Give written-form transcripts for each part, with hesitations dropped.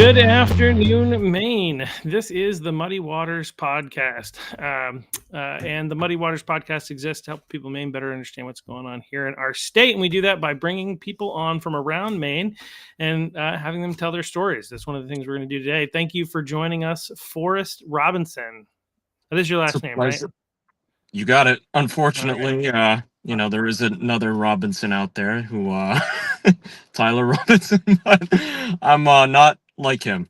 Good afternoon, Maine. This is the Muddy Waters Podcast. And the Muddy Waters Podcast exists to help people in Maine better understand what's going on here in our state. And we do that by bringing people on from around Maine and having them tell their stories. That's one of the things we're going to do today. Thank you for joining us, Forrest Robinson. That is your It's a last name, right? pleasure. You got it. All right. Unfortunately, there is another Robinson out there who, Tyler Robinson, but I'm not like him.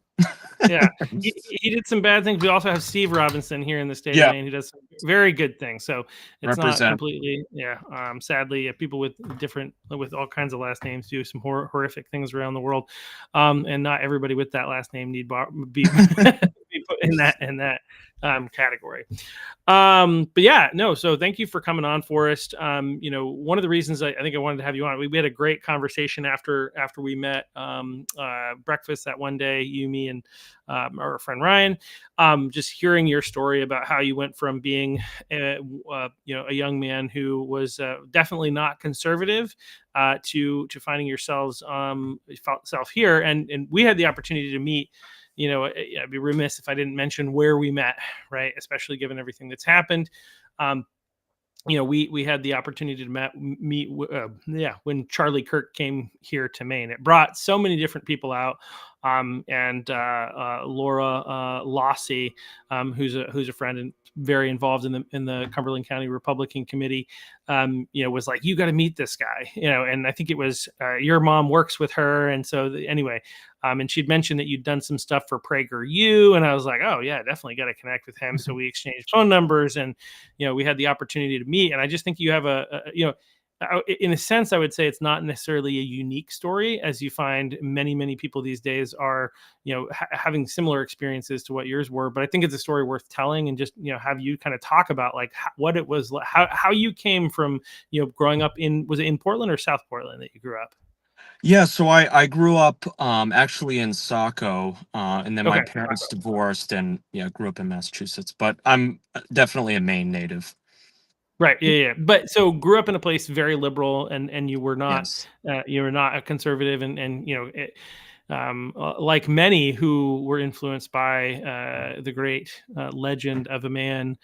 Yeah, he did some bad things. We also have Steve Robinson here in the state of Yeah, Maine who does some very good things. So it's not represent. completely, sadly, people with all kinds of last names do some horrific things around the world, and not everybody with that last name need be put in that category. But yeah, no. So thank you for coming on, Forrest. One of the reasons I think I wanted to have you on, we had a great conversation after we met breakfast that one day, you, me, and our friend Ryan. Just hearing your story about how you went from being a young man who was definitely not conservative to finding yourself here, and we had the opportunity to meet. I'd be remiss if I didn't mention where we met, right? Especially given everything that's happened. We had the opportunity to meet when Charlie Kirk came here to Maine. It brought so many different people out, and Laura Lossy, who's a friend and very involved in the Cumberland County Republican Committee, was like, you got to meet this guy, and I think it was your mom works with her, and so anyway. And she'd mentioned that you'd done some stuff for PragerU, and I was like, oh yeah, definitely got to connect with him. So we exchanged phone numbers, and we had the opportunity to meet. And I just think you have in a sense, I would say it's not necessarily a unique story, as you find many people these days are, having similar experiences to what yours were. But I think it's a story worth telling, and just have you kind of talk about like what it was, how you came from growing up was it in Portland or South Portland that you grew up? Yeah, so I grew up actually in Saco, and then my Okay. parents divorced, and grew up in Massachusetts. But I'm definitely a Maine native. Right. Yeah. But so grew up in a place very liberal, and you were not Yes. a conservative, and like many who were influenced by the great legend of a man,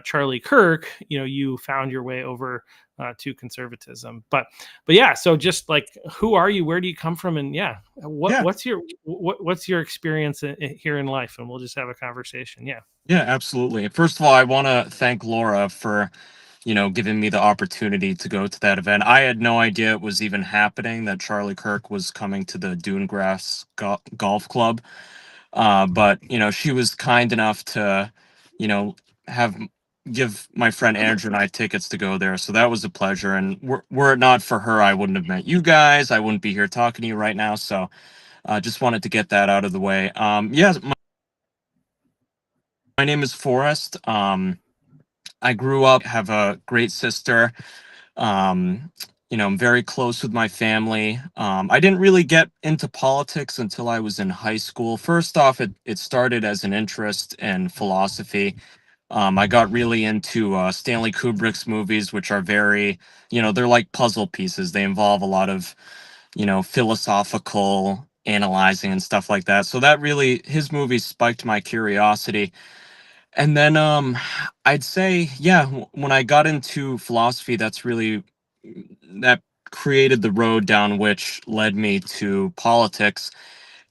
Charlie Kirk. You found your way over to conservatism. But yeah. So just like, who are you? Where do you come from? And Yeah. what's your experience here in life? And we'll just have a conversation. Yeah. Yeah, absolutely. First of all, I want to thank Laura for giving me the opportunity to go to that event. I had no idea it was even happening, that Charlie Kirk was coming to the Dunegrass Golf Club. But, she was kind enough to, you know, have give my friend Andrew and I tickets to go there. So that was a pleasure. And were it not for her, I wouldn't have met you guys. I wouldn't be here talking to you right now. So just wanted to get that out of the way. Yes, my name is Forrest. I grew up, have a great sister. Um, I'm very close with my family. I didn't really get into politics until I was in high school. First off, it started as an interest in philosophy. I got really into Stanley Kubrick's movies, which are very, they're like puzzle pieces. They involve a lot of, philosophical analyzing and stuff like that. So that really, his movies spiked my curiosity. And then I'd say, yeah, when I got into philosophy, that created the road down which led me to politics.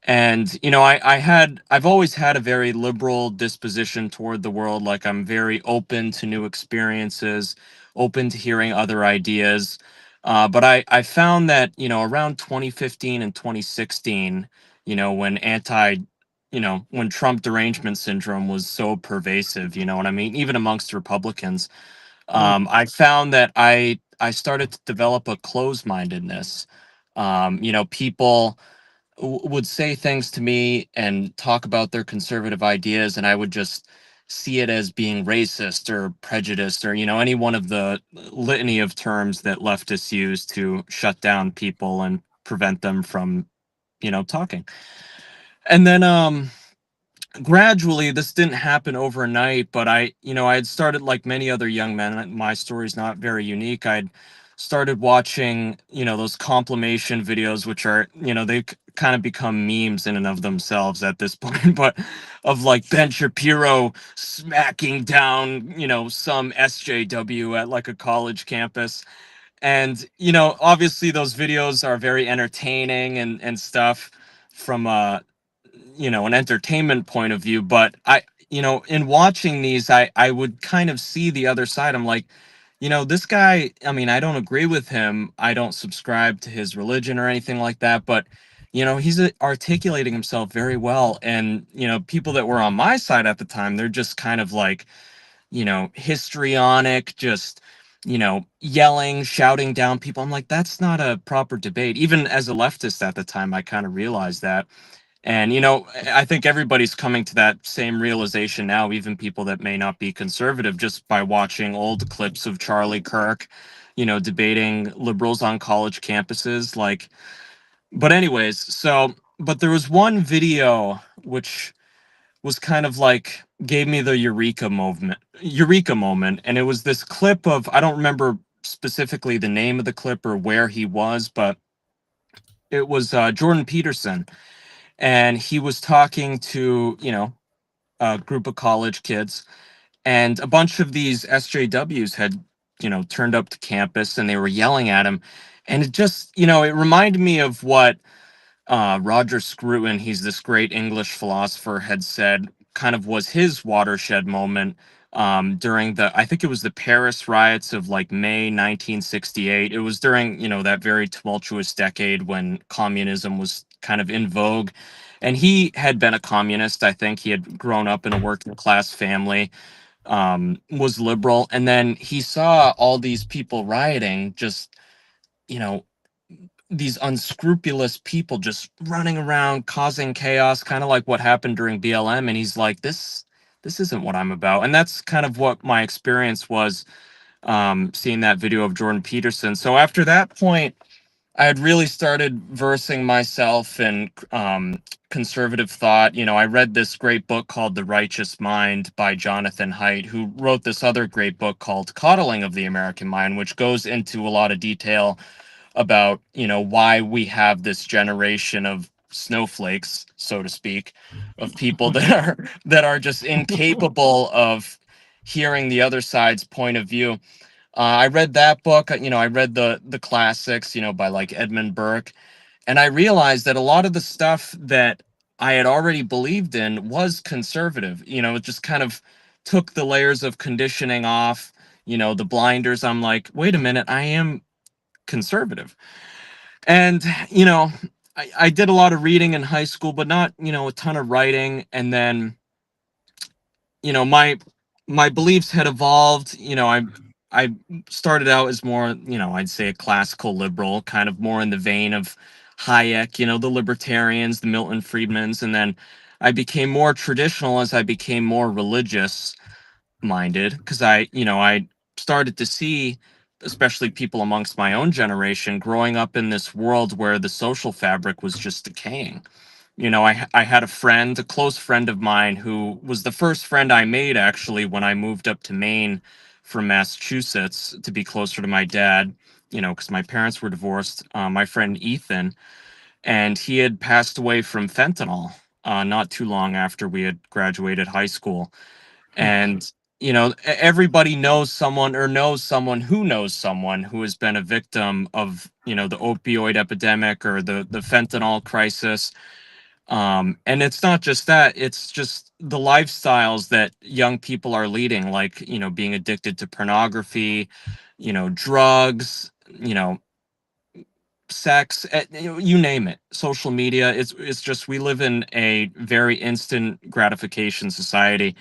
And I've always had a very liberal disposition toward the world. Like, I'm very open to new experiences, open to hearing other ideas. But I found that, around 2015 and 2016, when when Trump derangement syndrome was so pervasive, you know what I mean, even amongst Republicans, Mm. I found that I started to develop a closed-mindedness. People would say things to me and talk about their conservative ideas, and I would just see it as being racist or prejudiced, or any one of the litany of terms that leftists use to shut down people and prevent them from talking. And then gradually, this didn't happen overnight, but I had started, like many other young men, my story's not very unique. I'd started watching, those compilation videos, which are, they kind of become memes in and of themselves at this point, but of like Ben Shapiro smacking down, some SJW at like a college campus. And, obviously those videos are very entertaining and stuff from an entertainment point of view. But in watching these, I would kind of see the other side. I'm like, this guy, I mean, I don't agree with him. I don't subscribe to his religion or anything like that, but he's articulating himself very well. And, people that were on my side at the time, they're just kind of like, histrionic, just, yelling, shouting down people. I'm like, that's not a proper debate. Even as a leftist at the time, I kind of realized that. And, I think everybody's coming to that same realization now, even people that may not be conservative, just by watching old clips of Charlie Kirk, debating liberals on college campuses. Like, but anyways, but there was one video which was kind of like gave me the eureka moment. And it was this clip of, I don't remember specifically the name of the clip or where he was, but it was Jordan Peterson. And he was talking to, a group of college kids, and a bunch of these SJWs had, turned up to campus and they were yelling at him. And it just, it reminded me of what Roger Scruton, he's this great English philosopher, had said kind of was his watershed moment during I think it was the Paris riots of like May 1968. It was during, that very tumultuous decade when communism was kind of in vogue. And he had been a communist. I think he had grown up in a working class family, was liberal. And then he saw all these people rioting, just, you know, these unscrupulous people just running around causing chaos, kind of like what happened during BLM. And he's like, this isn't what I'm about. And that's kind of what my experience was, seeing that video of Jordan Peterson. So after that point, I had really started versing myself in conservative thought. I read this great book called The Righteous Mind by Jonathan Haidt, who wrote this other great book called Coddling of the American Mind, which goes into a lot of detail about, why we have this generation of snowflakes, so to speak, of people that are just incapable of hearing the other side's point of view. I read that book. I read the classics, by like Edmund Burke, and I realized that a lot of the stuff that I had already believed in was conservative. It just kind of took the layers of conditioning off, the blinders. I'm like, wait a minute, I am conservative. And, I did a lot of reading in high school, but not, a ton of writing. And then, my beliefs had evolved. I started out as more, I'd say a classical liberal, kind of more in the vein of Hayek, the libertarians, the Milton Friedmans. And then I became more traditional as I became more religious minded, because I started to see, especially people amongst my own generation, growing up in this world where the social fabric was just decaying. I had a friend, a close friend of mine, who was the first friend I made actually when I moved up to Maine from Massachusetts to be closer to my dad, because my parents were divorced. My friend Ethan, and he had passed away from fentanyl not too long after we had graduated high school. And everybody knows someone or knows someone who has been a victim of, the opioid epidemic or the fentanyl crisis. And it's not just that, it's just the lifestyles that young people are leading, like, being addicted to pornography, drugs, sex, you name it, social media. It's just, we live in a very instant gratification society.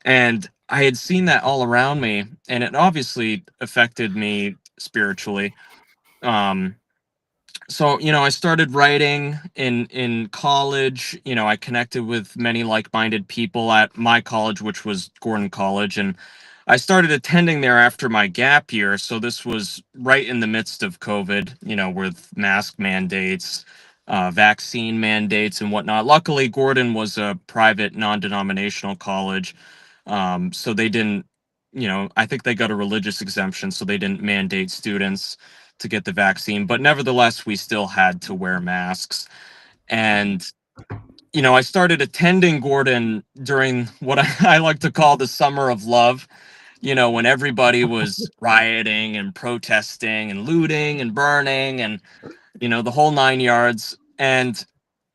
And I had seen that all around me, and it obviously affected me spiritually. Um, so, I started writing in college. I connected with many like-minded people at my college, which was Gordon College, and I started attending there after my gap year. So this was right in the midst of COVID, with mask mandates, vaccine mandates, and whatnot. Luckily, Gordon was a private, non-denominational college, so they didn't, I think they got a religious exemption, so they didn't mandate students to get the vaccine. But nevertheless, we still had to wear masks. And I started attending Gordon during what I like to call the summer of love, when everybody was rioting and protesting and looting and burning and, the whole nine yards. And,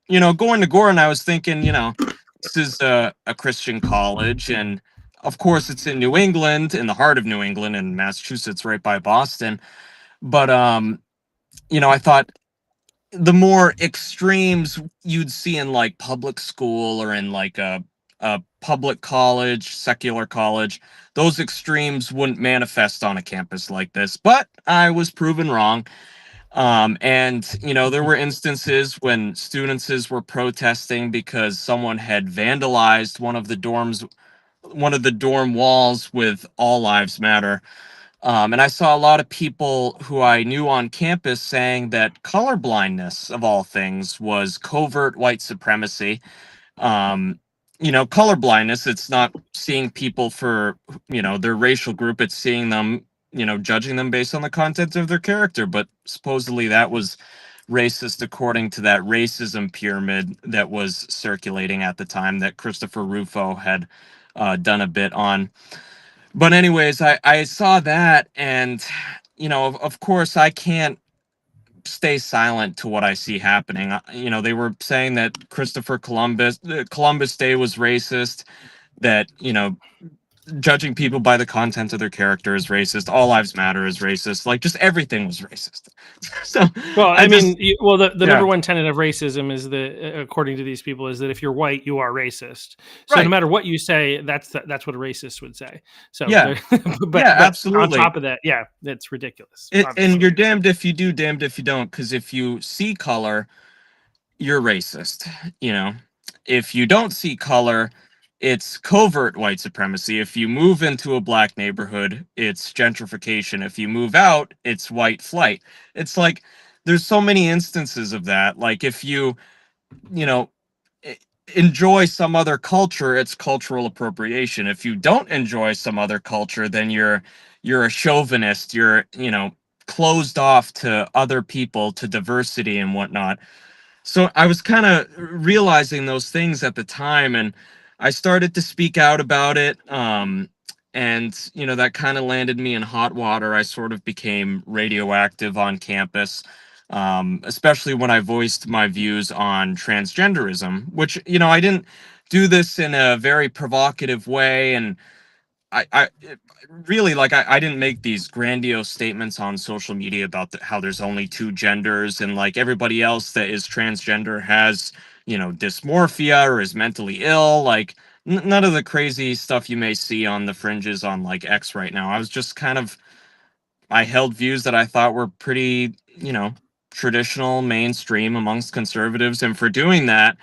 going to Gordon, I was thinking, this is a Christian college. And of course, it's in New England, in the heart of New England, in Massachusetts, right by Boston. But, I thought, the more extremes you'd see in like public school or in like a public college, secular college, those extremes wouldn't manifest on a campus like this. But I was proven wrong. And there were instances when students were protesting because someone had vandalized one of the dorm walls with "All Lives Matter." And I saw a lot of people who I knew on campus saying that color blindness, of all things, was covert white supremacy. Um, color blindness, it's not seeing people for, their racial group, it's seeing them, judging them based on the content of their character. But supposedly that was racist according to that racism pyramid that was circulating at the time that Christopher Rufo had done a bit on. But anyways, I saw that, and of course I can't stay silent to what I see happening. They were saying that Columbus Day was racist, that judging people by the content of their character is racist, All Lives Matter is racist, like just everything was racist. So Well, I I mean, just the yeah, number one tenet of racism is that, according to these people, is that if you're white, you are racist. So no right. matter what you say, that's what a racist would say. So, Yeah, yeah, but on absolutely. top of that, yeah, it's ridiculous. And Obviously, you're damned if you do, damned if you don't, because if you see color, you're racist. You know, if you don't see color, it's covert white supremacy. If you move into a black neighborhood, it's gentrification. If you move out, it's white flight. It's like there's so many instances of that. Like if you know, e- enjoy some other culture, it's cultural appropriation. If you don't enjoy some other culture, then you're a chauvinist. You're, closed off to other people, to diversity and whatnot. So I was kind of realizing those things at the time, and I started to speak out about it. And that kind of landed me in hot water. I sort of became radioactive on campus, especially when I voiced my views on transgenderism, which I didn't do this in a very provocative way, and really, like, I didn't make these grandiose statements on social media about how there's only two genders, and like everybody else that is transgender has dysmorphia or is mentally ill. Like none of the crazy stuff you may see on the fringes on like X right now. I held views that I thought were pretty, traditional, mainstream amongst conservatives, and for doing that,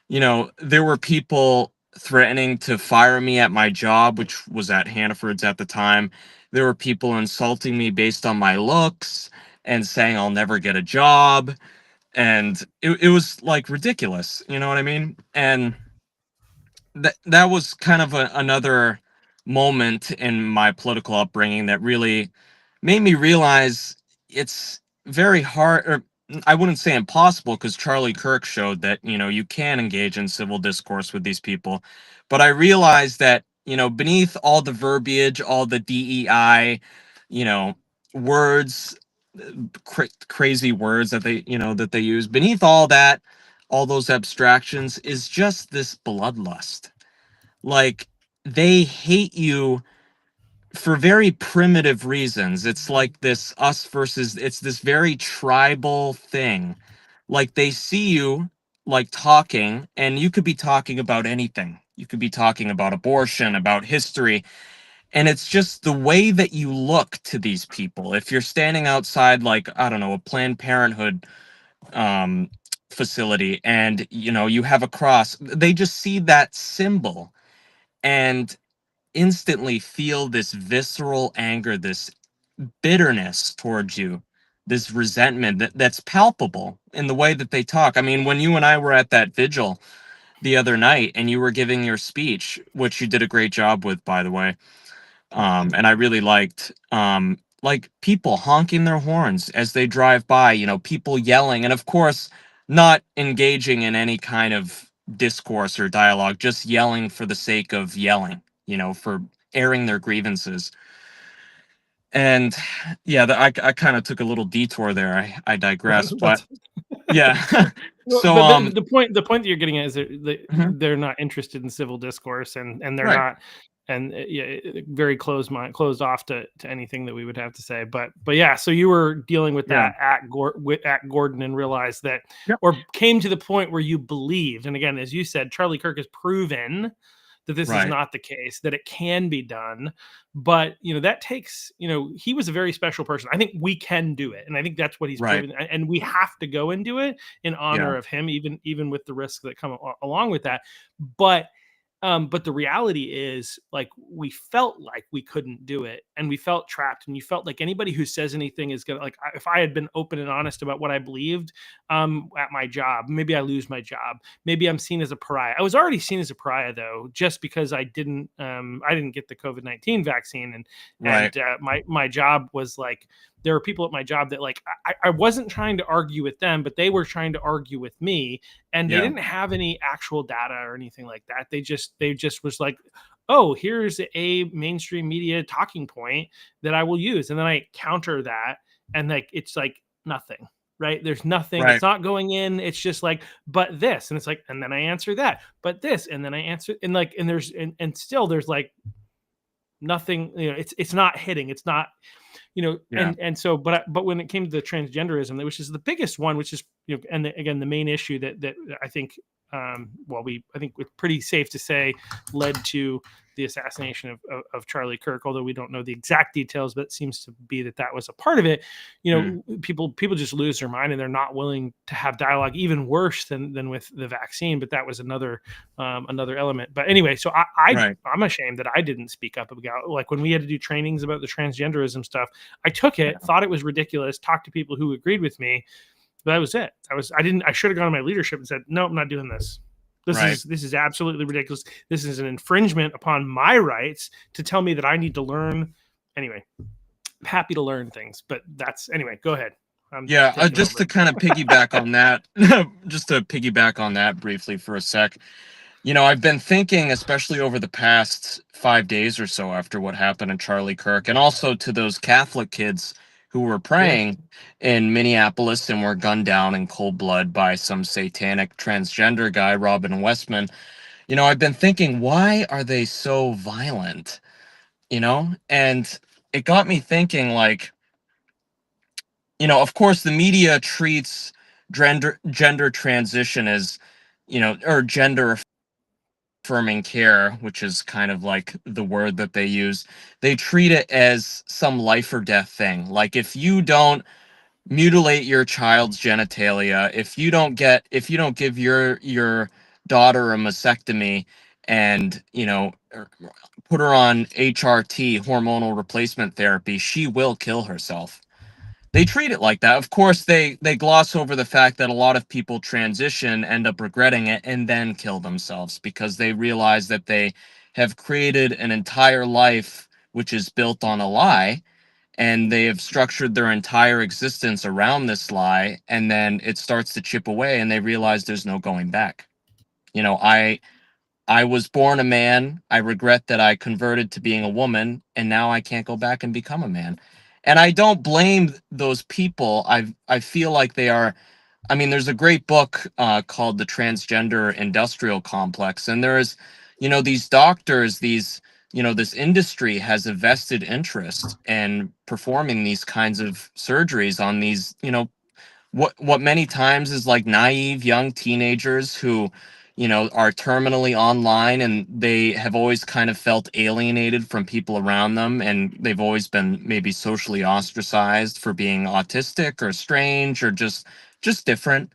there were people threatening to fire me at my job, which was at Hannaford's at the time. There were people insulting me based on my looks and saying I'll never get a job. And it was like ridiculous. You know what I mean? And that was kind of another moment in my political upbringing that really made me realize it's very hard, or I wouldn't say impossible, because Charlie Kirk showed that you can engage in civil discourse with these people. But I realized that beneath all the verbiage, all the DEI, you know words, crazy words that they use, beneath all that, all those abstractions, is just this bloodlust. Like, they hate you for very primitive reasons. It's like this us versus, it's this very tribal thing. Like, they see you like talking, and you could be talking about anything. You could be talking about abortion, about history, and it's just the way that you look to these people. If you're standing outside, like, I don't know, a Planned Parenthood um facility, and you have a cross, they just see that symbol and instantly feel this visceral anger, this bitterness towards you, this resentment that's palpable in the way that they talk. I mean, when you and I were at that vigil the other night and you were giving your speech, which you did a great job with, by the way, and I really liked, like, people honking their horns as they drive by, people yelling, and of course not engaging in any kind of discourse or dialogue, just yelling for the sake of yelling, for airing their grievances. And yeah, I kind of took a little detour there. I digress, but That's yeah. well, So but the point that you're getting at is that mhm, they're not interested in civil discourse, and they're right, not, and yeah, very closed off to anything that we would have to say. But yeah, so you were dealing with yeah, that at Gordon, and realized that, yep, or came to the point where you believed. And again, as you said, Charlie Kirk has proven that this is right, not the case, that it can be done. But that takes, he was a very special person. I think we can do it, and I think that's what he's right, proven. And we have to go and do it in yeah, honor of him, even with the risks that come along with that. But the reality is, like, we felt like we couldn't do it, and we felt trapped, and you felt like anybody who says anything is gonna, like, if I had been open and honest about what I believed, at my job, maybe I lose my job, maybe I'm seen as a pariah. I was already seen as a pariah, though, just because I didn't get the COVID-19 vaccine, and right, my job was like, there were people at my job that, like, I wasn't trying to argue with them, but they were trying to argue with me, and they yeah, didn't have any actual data or anything like that. They just was like, oh, here's a mainstream media talking point that I will use, and then I counter that, and, like, it's like nothing. Right, there's nothing, it's right, not going in, it's just like, but this, and it's like, and then I answer that, but this, and then I answer, and, like, and there's, and still there's, like, nothing. It's not hitting, it's not, yeah, and so, but when it came to the transgenderism, which is the biggest one, which is, and again, the main issue that I think, well, I think it's pretty safe to say led to the assassination of Charlie Kirk, although we don't know the exact details, but it seems to be that was a part of it. mm, People just lose their mind, and they're not willing to have dialogue, even worse than with the vaccine. But that was another element. But anyway, so right, I'm ashamed that I didn't speak up about, like, when we had to do trainings about the transgenderism stuff. I took it, yeah, thought it was ridiculous, talked to people who agreed with me, but that was it. I should have gone to my leadership and said, no, I'm not doing this. This right. is this is absolutely ridiculous. This is an infringement upon my rights to tell me that I need to learn. Anyway, happy to learn things, but that's, anyway, go ahead. I'm Yeah, taking just to over. kind of piggyback on that, just to piggyback on that briefly for a sec. I've been thinking, especially over the past 5 days or so after what happened in Charlie Kirk, and also to those Catholic kids who were Yeah. praying in Minneapolis and were gunned down in cold blood by some satanic transgender guy, Robin Westman. I've been thinking, why are they so violent? And it got me thinking, like, of course, the media treats gender transition as, or gender affirming care, which is kind of like the word that they use. They treat it as some life or death thing. Like, if you don't mutilate your child's genitalia, if you don't give your daughter a mastectomy and, put her on HRT, hormonal replacement therapy, she will kill herself. They treat it like that. Of course, they gloss over the fact that a lot of people transition, end up regretting it, and then kill themselves because they realize that they have created an entire life which is built on a lie, and they have structured their entire existence around this lie, and then it starts to chip away and they realize there's no going back. I was born a man. I regret that I converted to being a woman, and now I can't go back and become a man. And I don't blame those people. I feel like they are. I mean, there's a great book called The Transgender Industrial Complex, and there's, these doctors, this industry has a vested interest in performing these kinds of surgeries on these, what many times is like naive young teenagers who, are terminally online, and they have always kind of felt alienated from people around them, and they've always been maybe socially ostracized for being autistic or strange or just different.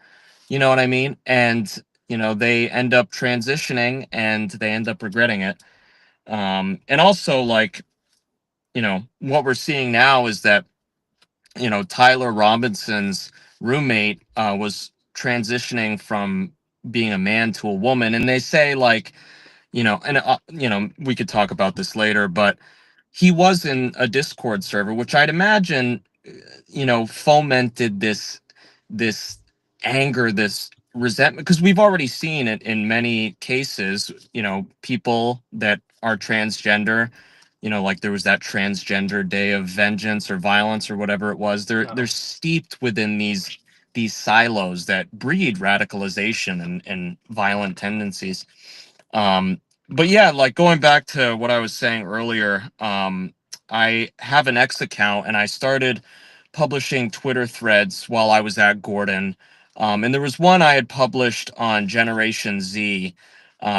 You know what I mean? And they end up transitioning and they end up regretting it. And also, like, what we're seeing now is that, Tyler Robinson's roommate was transitioning from being a man to a woman. And they say, like, and, we could talk about this later, but he was in a Discord server, which I'd imagine, fomented this anger, this resentment, because we've already seen it in many cases, people that are transgender, like there was that transgender day of vengeance or violence or whatever it was. They're Oh, steeped within these silos that breed radicalization and violent tendencies. But yeah, like going back to what I was saying earlier, I have an X account and I started publishing Twitter threads while I was at Gordon. And there was one I had published on Generation Z,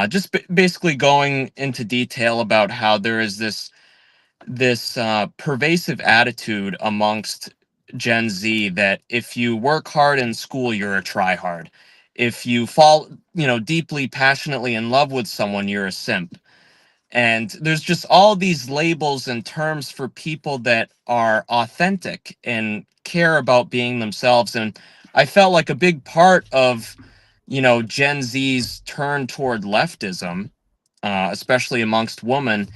just basically going into detail about how there is this pervasive attitude amongst Gen Z that if you work hard in school, you're a tryhard. If you fall, deeply, passionately in love with someone, you're a simp. And there's just all these labels and terms for people that are authentic and care about being themselves. And I felt like a big part of, Gen Z's turn toward leftism, especially amongst women,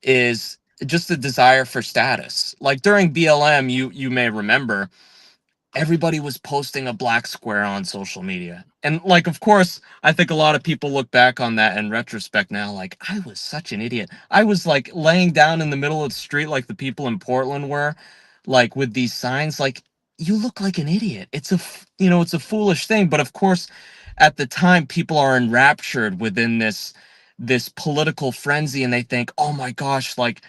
is just a desire for status. Like during BLM, you may remember everybody was posting a black square on social media. And like of course, I think a lot of people look back on that in retrospect now like I was such an idiot. I was like laying down in the middle of the street like the people in Portland were, like with these signs like you look like an idiot. It's a foolish thing, but of course at the time people are enraptured within this political frenzy and they think, "Oh my gosh, like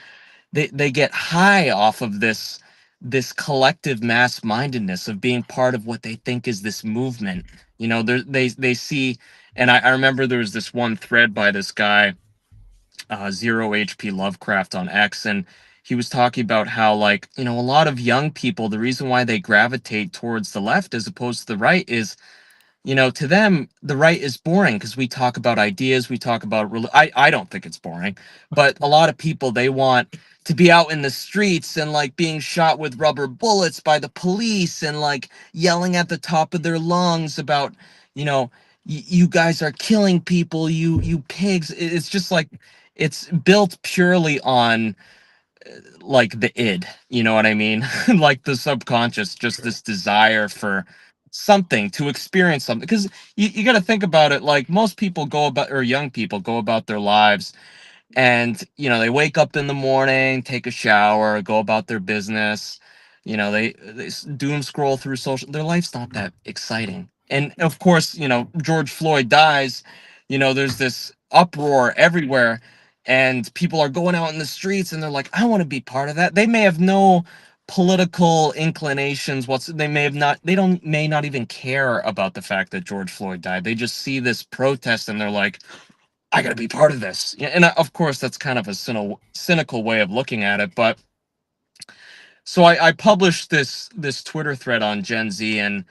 they get high off of this collective mass mindedness of being part of what they think is this movement." They see, and I remember there was this one thread by this guy, Zero HP Lovecraft on X, and he was talking about how, like, a lot of young people, the reason why they gravitate towards the left as opposed to the right is, to them, the right is boring because we talk about ideas, we talk about. I don't think it's boring, but a lot of people, they want to be out in the streets and like being shot with rubber bullets by the police and like yelling at the top of their lungs about, you know, you guys are killing people, you pigs. It's just like it's built purely on like the id, you know what I mean? Like the subconscious, just sure. this desire for something, to experience something. Because you got to think about it, like most people go about, or young people go about their lives, and they wake up in the morning, take a shower, go about their business. They doom scroll through social. Their life's not that exciting. And of course, George Floyd dies. There's this uproar everywhere, and people are going out in the streets, and they're like, I want to be part of that. They may have no political inclinations. They may have not. They don't may not even care about the fact that George Floyd died. They just see this protest, and they're like, I got to be part of this. Yeah, and of course, that's kind of a cynical way of looking at it. But so I published this Twitter thread on Gen Z, and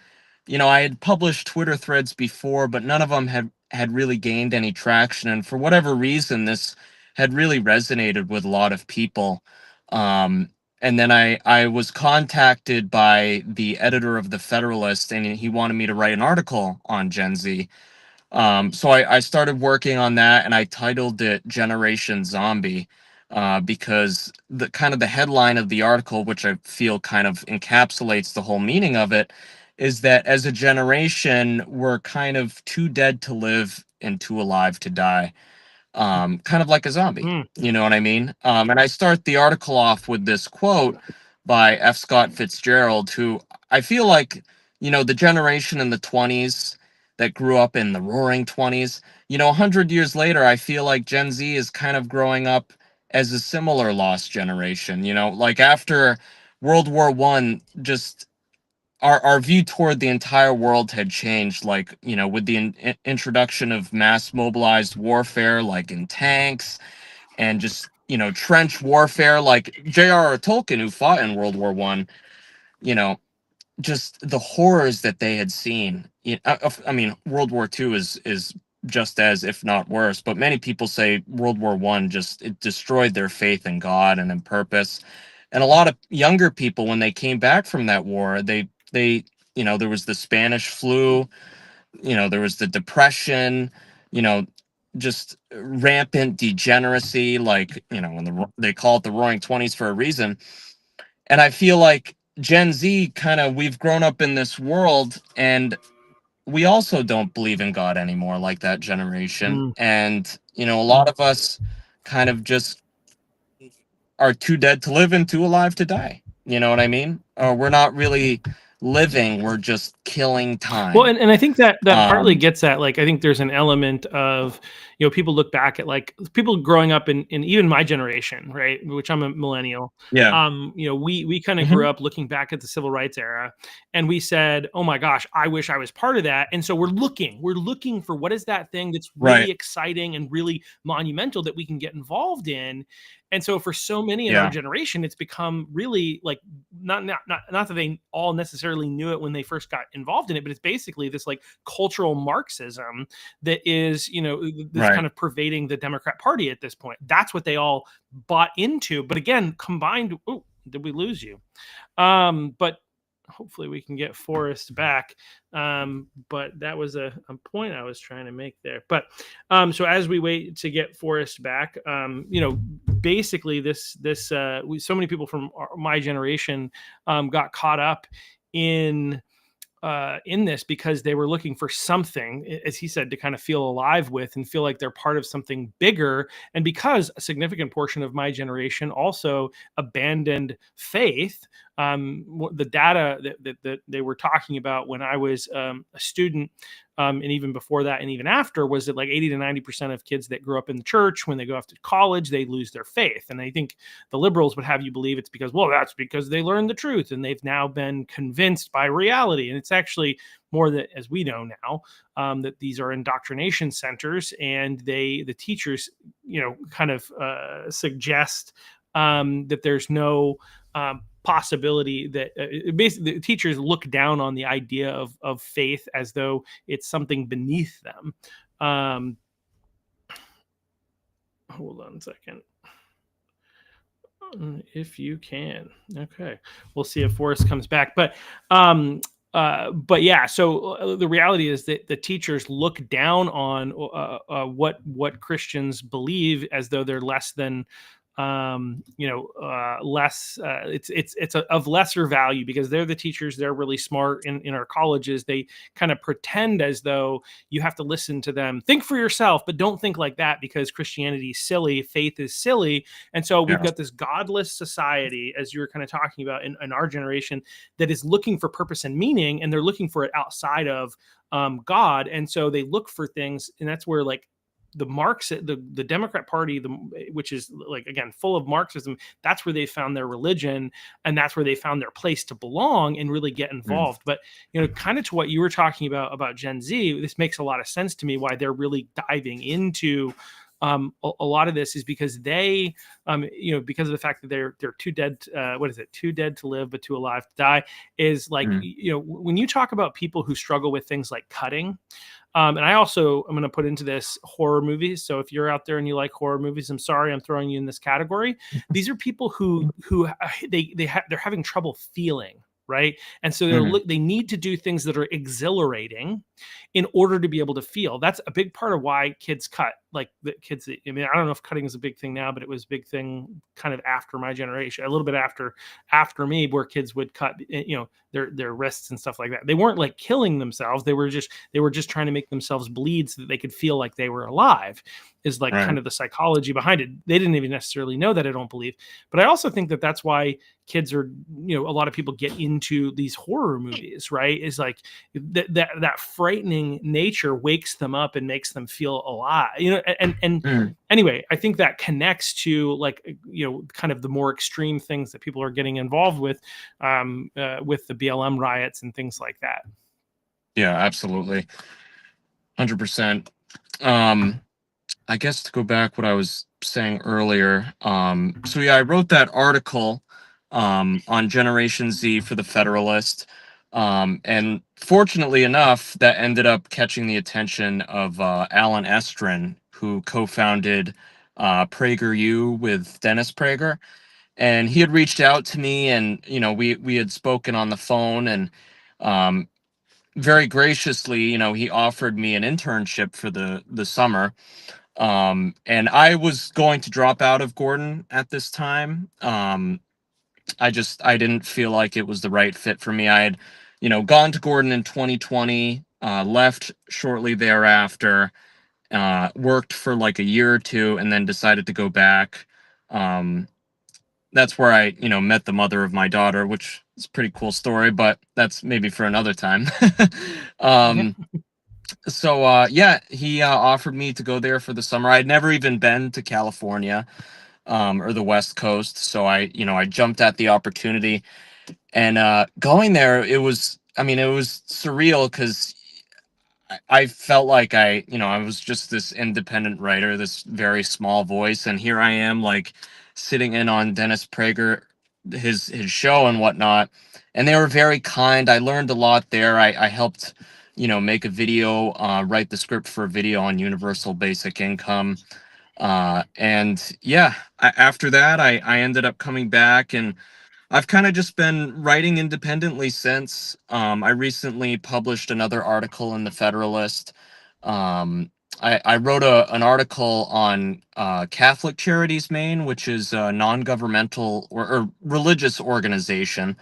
I had published Twitter threads before, but none of them had really gained any traction. And for whatever reason, this had really resonated with a lot of people. Um, and then I was contacted by the editor of the Federalist, and he wanted me to write an article on Gen Z. So I started working on that and I titled it Generation Zombie, because the kind of the headline of the article, which I feel kind of encapsulates the whole meaning of it, is that as a generation, we're kind of too dead to live and too alive to die, kind of like a zombie. Mm, You know what I mean? And I start the article off with this quote by F. Scott Fitzgerald, who I feel like, the generation in the 20s that grew up in the roaring 20s, 100 years later, I feel like Gen Z is kind of growing up as a similar lost generation. Like after World War I, just our view toward the entire world had changed, like with the introduction of mass mobilized warfare, like in tanks and just trench warfare, like J.R.R. Tolkien, who fought in World War I, you know just the horrors that they had seen. I mean, World War II is just as, if not worse, but many people say World War I just, it destroyed their faith in God and in purpose. And a lot of younger people, when they came back from that war, they there was the Spanish flu, there was the depression, you know just rampant degeneracy, like when they call it the Roaring Twenties for a reason. And I feel like Gen Z, kind of, we've grown up in this world, and we also don't believe in God anymore, like that generation. Mm. And, a lot of us kind of just are too dead to live and too alive to die. You know what I mean? Or we're not really living, we're just killing Well, time. and I think that partly Um, gets at, like, I think there's an element of, people look back at, like, people growing up in even my generation, right, which I'm a millennial. yeah. We kind of Hmm. grew up looking back at the civil rights era, and we said, "Oh my gosh, I wish I was part of that." And so we're looking for what is that thing that's really Right. exciting and really monumental that we can get involved in. And so for so many in our Yeah. generation, it's become really like not that they all necessarily knew it when they first got involved in it, but it's basically this like cultural Marxism that is, this Right. kind of pervading the Democrat Party at this point. That's what they all bought into. But again, combined, oh, did we lose you? But hopefully we can get Forrest back. But that was a point I was trying to make there. But so as we wait to get Forrest back, basically so many people from my generation got caught up in in this because they were looking for something, as he said, to kind of feel alive with and feel like they're part of something bigger. And because a significant portion of my generation also abandoned faith, the data that they were talking about when I was a student, and even before that and even after, was that like 80 to 90% of kids that grew up in the church, when they go off to college, they lose their faith. And I think the liberals would have you believe it's because, well, that's because they learned the truth and they've now been convinced by reality. And it's actually more that, as we know now, that these are indoctrination centers, and the teachers, kind of suggest that there's no possibility that basically the teachers look down on the idea of faith as though it's something beneath them. Um, Hold on a second. If you can. Okay. We'll see if Forrest comes back. But yeah, so the reality is that the teachers look down on what Christians believe as though they're less than, less, of lesser value, because they're the teachers. They're really smart in our colleges. They kind of pretend as though you have to listen to them. Think for yourself, but don't think like that, because Christianity is silly, faith is silly. And so we've Yeah. got this godless society, as you were kind of talking about in our generation, that is looking for purpose and meaning, and they're looking for it outside of God. And so they look for things, and that's where, like, the Democrat Party, which is, like, again, full of Marxism, that's where they found their religion, and that's where they found their place to belong and really get Mm. involved. But kind of to what you were talking about Gen Z, this makes a lot of sense to me, why they're really diving into a lot of this, is because they, because of the fact that they're too dead. What is it? Too dead to live, but too alive to die. Is like, Mm. when you talk about people who struggle with things like cutting, and I also am going to put into this horror movies. So if you're out there and you like horror movies, I'm sorry, I'm throwing you in this category. These are people who they're having trouble feeling, right, and so Mm. they need to do things that are exhilarating in order to be able to feel. That's a big part of why kids cut. Like, the kids, I mean, I don't know if cutting is a big thing now, but it was a big thing kind of after my generation, a little bit after me, where kids would cut, their wrists and stuff like that. They weren't like killing themselves. They were just trying to make themselves bleed so that they could feel like they were alive, is like kind Right. of the psychology behind it. They didn't even necessarily know that, I don't believe. But I also think that that's why kids are, a lot of people get into these horror movies, right? Is like that frightening nature wakes them up and makes them feel alive, and Mm. anyway, I think that connects to, like, kind of the more extreme things that people are getting involved with the BLM riots and things like that. Yeah, absolutely. 100%. Um, I guess to go back what I was saying earlier. So yeah, I wrote that article on Generation Z for the Federalist. And fortunately enough, that ended up catching the attention of Alan Estrin, who co-founded PragerU with Dennis Prager. And he had reached out to me, and we had spoken on the phone, and um, very graciously, he offered me an internship for the summer. And I was going to drop out of Gordon at this time. I didn't feel like it was the right fit for me. I had, gone to Gordon in 2020. left shortly thereafter, worked for like a year or two, and then decided to go back. Um, that's where I, met the mother of my daughter, which is a pretty cool story, but that's maybe for another time. Yeah. um, so yeah, he offered me to go there for the summer. I'd never even been to California, or the West Coast, so I jumped at the opportunity, and going there, it was surreal because I felt like I was just this independent writer, this very small voice, and here I am, like sitting in on Dennis Prager, his show and whatnot, and they were very kind. I learned a lot there. I helped, make a video, write the script for a video on universal basic income, and yeah, after that, I ended up coming back, and I've kind of just been writing independently since. I recently published another article in the Federalist. Um, I wrote an article on Catholic Charities Maine, which is a non-governmental or religious organization,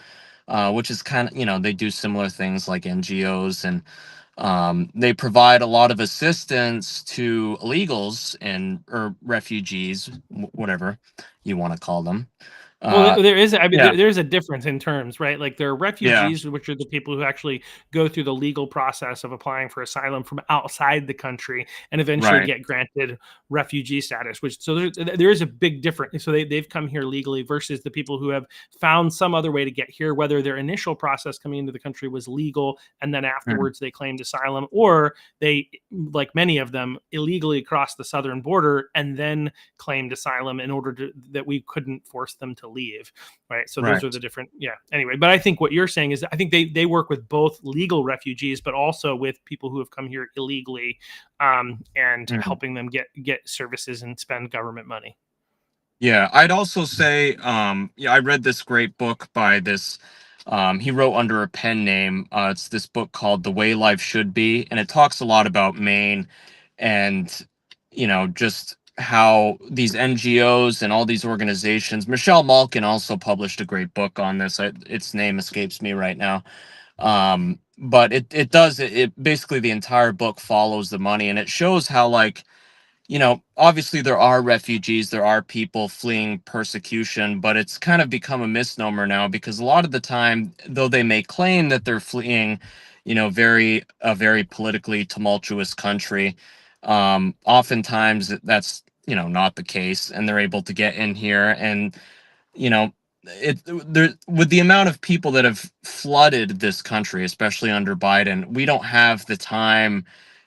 which is kind of, they do similar things like NGOs, and they provide a lot of assistance to illegals and or refugees, whatever you want to call them. Well, Uh, there is, I mean, yeah, there's a difference in terms, right? Like there are yeah. refugees, which are the people who actually go through the legal process of applying for asylum from outside the country and eventually Right. get granted refugee status. Which so there is a big difference. So they've come here legally versus the people who have found some other way to get here, whether their initial process coming into the country was legal and then Mhm. afterwards they claimed asylum, or they, like many of them, illegally crossed the southern border and then claimed asylum in order to that we couldn't force them to leave, right? So those are the Right. different, yeah, anyway. But I think what you're saying is I think they work with both legal refugees but also with people who have come here illegally, and Mhm. helping them get services and spend government money. Yeah, I'd also say, yeah, I read this great book by this. He wrote under a pen name. It's this book called The Way Life Should Be, and it talks a lot about Maine and, just how these NGOs and all these organizations. Michelle Malkin also published a great book on this. Its name escapes me right now. But it basically the entire book follows the money, and it shows how, like, obviously there are refugees, there are people fleeing persecution, but it's kind of become a misnomer now because a lot of the time, though they may claim that they're fleeing, a very politically tumultuous country, oftentimes that's, not the case, and they're able to get in here and, you know, there with the amount of people that have flooded this country, especially under Biden, we don't have the time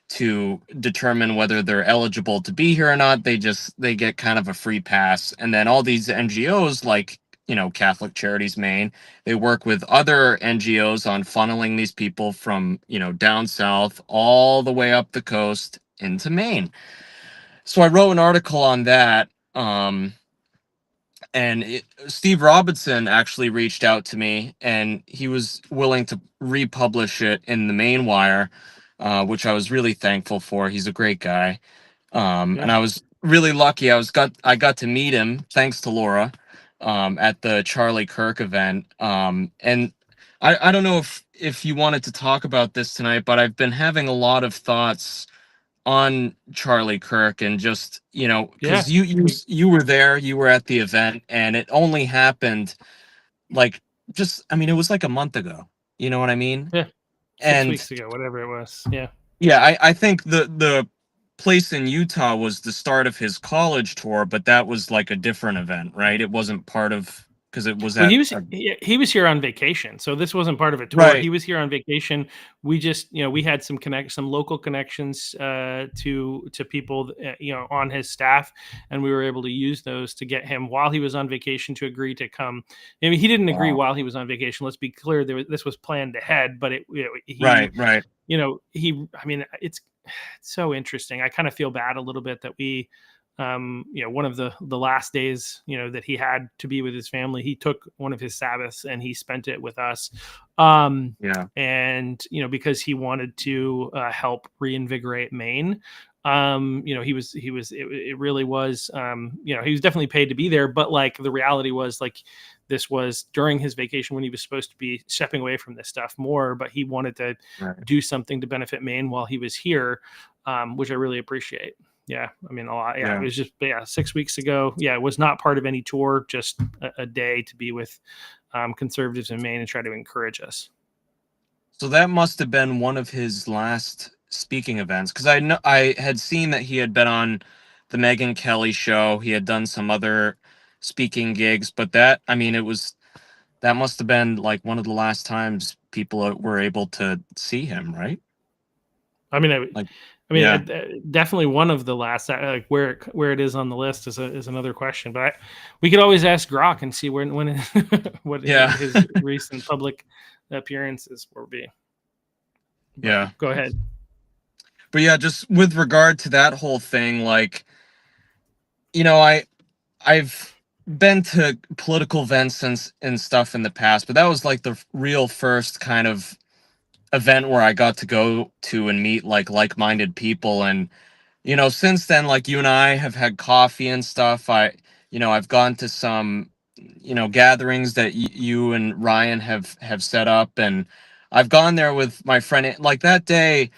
to determine whether they're eligible to be here or not. They get kind of a free pass. And then all these NGOs like, Catholic Charities Maine, they work with other NGOs on funneling these people from, down south all the way up the coast into Maine. So I wrote an article on that. Steve Robinson actually reached out to me, and he was willing to republish it in the Main Wire, which I was really thankful for. He's a great guy, Yeah. and I was really lucky. I got to meet him thanks to Laura, at the Charlie Kirk event. And I don't know if you wanted to talk about this tonight, but I've been having a lot of thoughts on Charlie Kirk, and just, Yeah. because you were there, you were at the event, and it only happened like, just, it was like a month ago. You know what I mean? Yeah. Six And weeks ago, whatever it was. Yeah. yeah, I think the place in Utah was the start of his college tour, but that was like a different event, right? It wasn't part of, because it was Well, at he was here on vacation, so this wasn't part of a tour. right, He was here on vacation. We just, we had some local connections, to people, on his staff, and we were able to use those to get him while he was on vacation to agree to come. I mean, he didn't agree wow, while he was on vacation. Let's be clear, this was planned ahead, but right, right, I mean, it's so interesting. I kind of feel bad a little bit that we, one of the last days, that he had to be with his family, he took one of his Sabbaths and he spent it with us. Um, yeah, and because he wanted to help reinvigorate Maine. It really was, he was definitely paid to be there, but like the reality was like this was during his vacation when he was supposed to be stepping away from this stuff more, but he wanted to Right. do something to benefit Maine while he was here, which I really appreciate. Yeah, I mean, a lot. Yeah, it Yeah. was just, yeah, 6 weeks ago. Yeah, it was not part of any tour, just a day to be with conservatives in Maine and try to encourage us. So that must have been one of his last speaking events, because I know I had seen that he had been on the Megyn Kelly show. He had done some other speaking gigs, but that, I mean, that must have been like one of the last times people were able to see him, right? I mean, Like, I mean, yeah, definitely one of the last. Like where it is on the list is another question. But we could always ask Grok and see when what yeah, his recent public appearances will be. But yeah. go ahead. But yeah, just with regard to that whole thing, like, you know, I've been to political events and stuff in the past, but that was like the real first kind of event where I got to go to and meet like-minded people. And since then, like, you and I have had coffee and stuff. I've gone to some gatherings that you and Ryan have set up, and I've gone there with my friend. Like that day,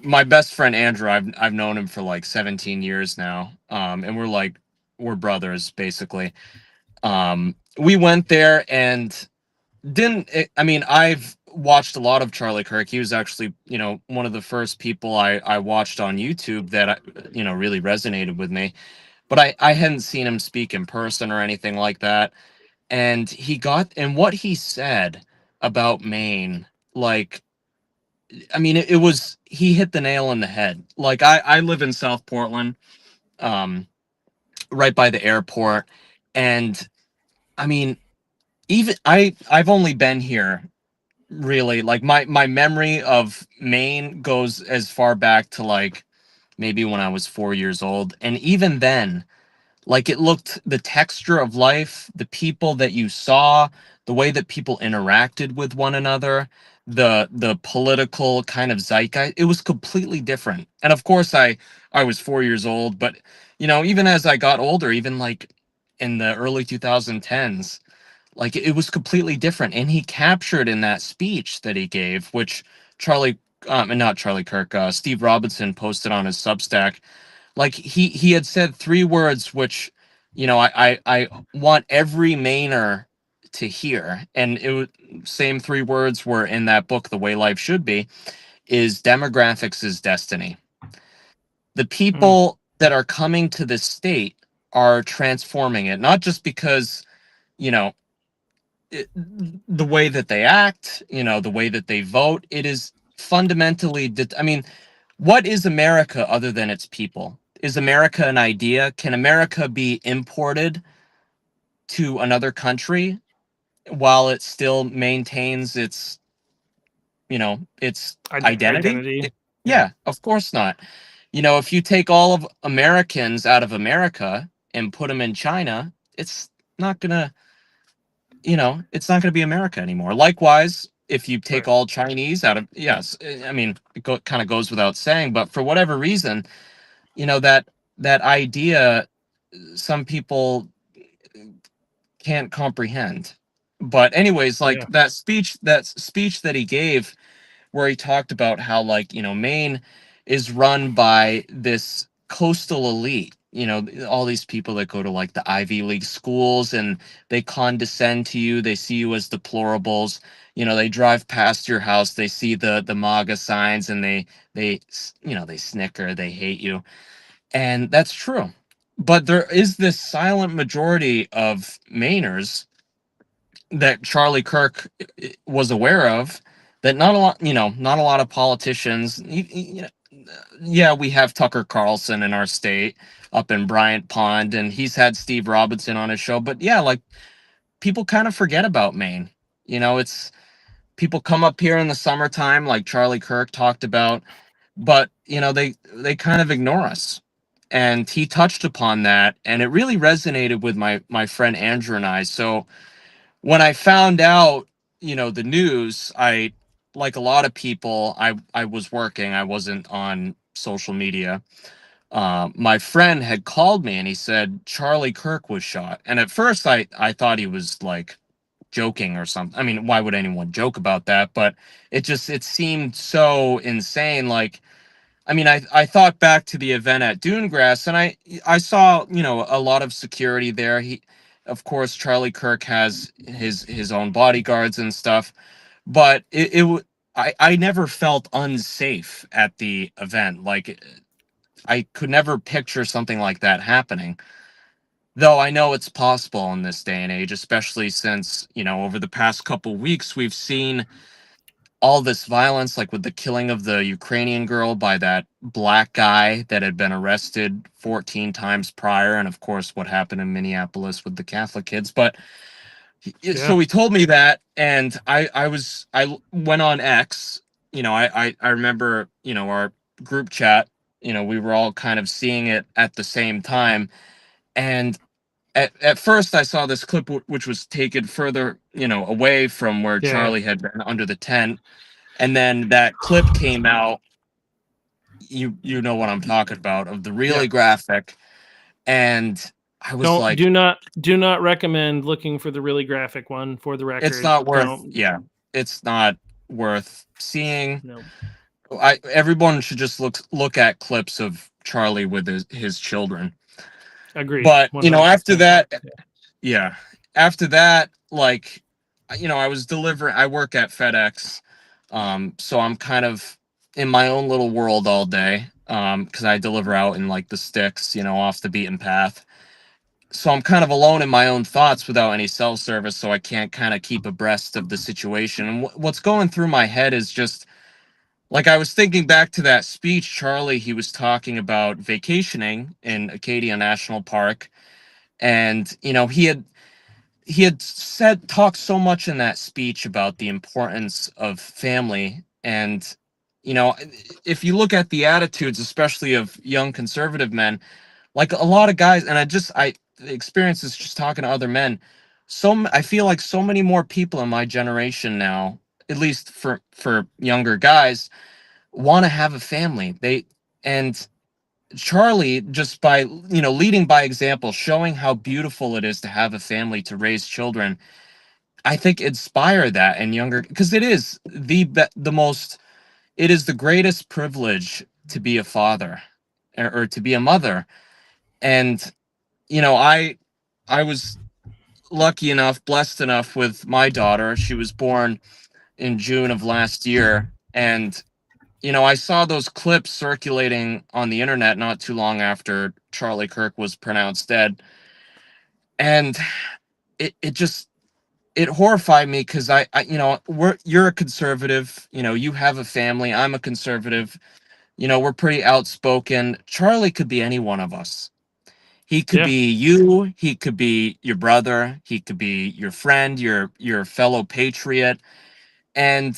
my best friend Andrew, I've known him for like 17 years now, and we're brothers basically. We went there and didn't I mean, I've watched a lot of Charlie Kirk. He was actually, one of the first people I watched on YouTube that really resonated with me. But I hadn't seen him speak in person or anything like that. And what he said about Maine, like, I mean, it was, he hit the nail on the head. Like, I live in South Portland, um, right by the airport, and I mean, even I've only been here really, like, my memory of Maine goes as far back to like maybe when I was 4 years old, and even then, like, it looked, the texture of life, the people that you saw, the way that people interacted with one another, the political kind of zeitgeist, it was completely different. And of course, I was 4 years old, but even as I got older, even like in the early 2010s, like, it was completely different. And he captured in that speech that he gave, which Charlie, and not Charlie Kirk, Steve Robinson posted on his Substack. Like, he had said three words, which I want every Mainer to hear, and it was, same three words were in that book, The Way Life Should Be, is demographics is destiny. The Mm, people that are coming to this state are transforming it, not just because you know the way that they act, the way that they vote. It is fundamentally, I mean, what is America other than its people? Is America an idea? Can America be imported to another country while it still maintains its identity? identity. Yeah. Yeah, of course not. If you take all of Americans out of America and put them in China, it's not gonna it's not going to be America anymore. Likewise, if you take Right. all Chinese out of, yes, I mean, kind of goes without saying, but for whatever reason, that idea, some people can't comprehend. But anyways, like Yeah. that speech that he gave, where he talked about how, like, Maine is run by this coastal elite, all these people that go to like the Ivy League schools, and they condescend to you, they see you as deplorables. They drive past your house, they see the MAGA signs, and they snicker, they hate you. And that's true. But there is this silent majority of Mainers that Charlie Kirk was aware of, that not a lot, not a lot of politicians. Yeah, we have Tucker Carlson in our state up in Bryant Pond, and he's had Steve Robinson on his show. But yeah, like, people kind of forget about Maine. It's, people come up here in the summertime, like Charlie Kirk talked about, but they kind of ignore us. And he touched upon that, and it really resonated with my friend Andrew and I. So when I found out, the news, like a lot of people, I was working. I wasn't on social media, my friend had called me and he said Charlie Kirk was shot. And at first I thought he was like joking or something. I mean, why would anyone joke about that? But it seemed so insane. Like, I mean, I thought back to the event at Dunegrass, and I saw, you know, a lot of security there. Of course, Charlie Kirk has his own bodyguards and stuff, but I never felt unsafe at the event. Like, I could never picture something like that happening. Though I know it's possible in this day and age, especially since, you know, over the past couple weeks, we've seen all this violence, like with the killing of the Ukrainian girl by that black guy that had been arrested 14 times prior, and of course, what happened in Minneapolis with the Catholic kids. But Yeah. so he told me that, and I went on X. You know, I remember, you know, our group chat. You know, we were all kind of seeing it at the same time, and at first I saw this clip which was taken further, you know, away from where Yeah. Charlie had been under the tent, and then that clip came out. You know what I'm talking about, of the Yeah. really graphic, and I was Don't like, do not recommend looking for the really graphic one for the it's record. not worth, Don't. yeah, it's not worth seeing. No. I Everyone should just look at clips of Charlie with his children. Agreed. But you know, after 100%. that, yeah, after that, like, you know, I work at FedEx, so I'm kind of in my own little world all day, because I deliver out in like the sticks, you know, off the beaten path. So I'm kind of alone in my own thoughts without any cell service, so I can't kind of keep abreast of the situation. And what's going through my head is just like, I was thinking back to that speech, Charlie. He was talking about vacationing in Acadia National Park, and you know, he had said talked so much in that speech about the importance of family. And you know, if you look at the attitudes, especially of young conservative men, like a lot of guys, and I the experience is just talking to other men, I feel like so many more people in my generation now, at least for younger guys, want to have a family. And Charlie, just by, you know, leading by example, showing how beautiful it is to have a family, to raise children, I think inspire that in younger, because it is the most, it is the greatest privilege to be a father, or to be a mother. And you know, I was lucky enough, blessed enough with my daughter. She was born in June of last year, and you know, I saw those clips circulating on the internet not too long after Charlie Kirk was pronounced dead, and it just, it horrified me, because you know, you're a conservative, you know, you have a family, I'm a conservative, you know, we're pretty outspoken. Charlie could be any one of us. He could Yeah. be you, he could be your brother, he could be your friend, your fellow patriot. And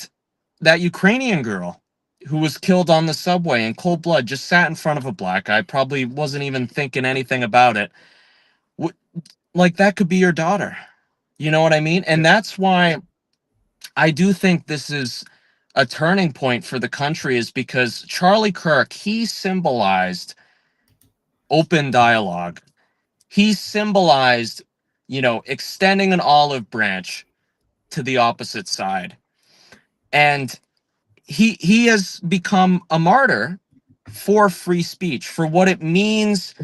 that Ukrainian girl who was killed on the subway in cold blood, just sat in front of a black guy, probably wasn't even thinking anything about it. Like, that could be your daughter. You know what I mean? Yeah. And that's why I do think this is a turning point for the country, is because Charlie Kirk, he symbolized open dialogue. He symbolized, you know, extending an olive branch to the opposite side. And he has become a martyr for free speech, for what it means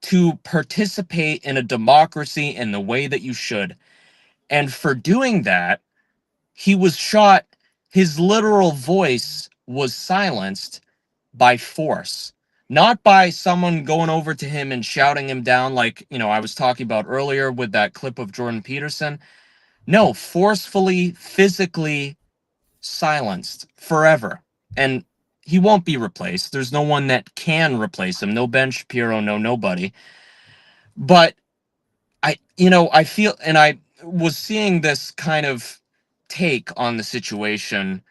to participate in a democracy in the way that you should. And for doing that, he was shot. His literal voice was silenced by force, not by someone going over to him and shouting him down, like, you know, I was talking about earlier with that clip of Jordan Peterson. No, forcefully, physically silenced forever. And he won't be replaced. There's no one that can replace him. No Ben Shapiro, no nobody. But you know, I feel, and I was seeing this kind of take on the situation.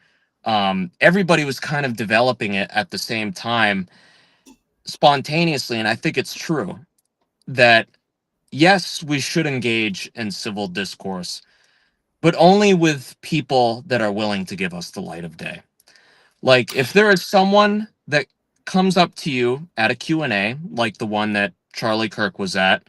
Everybody was kind of developing it at the same time, spontaneously. And I think it's true that, yes, we should engage in civil discourse, but only with people that are willing to give us the light of day. Like, if there is someone that comes up to you at a Q&A like the one that Charlie Kirk was at,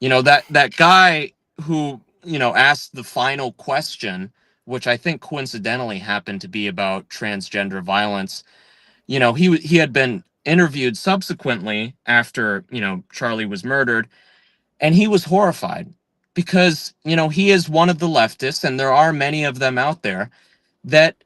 that guy who, asked the final question, which I think coincidentally happened to be about transgender violence. He had been interviewed subsequently after, Charlie was murdered, and he was horrified because, he is one of the leftists, and there are many of them out there that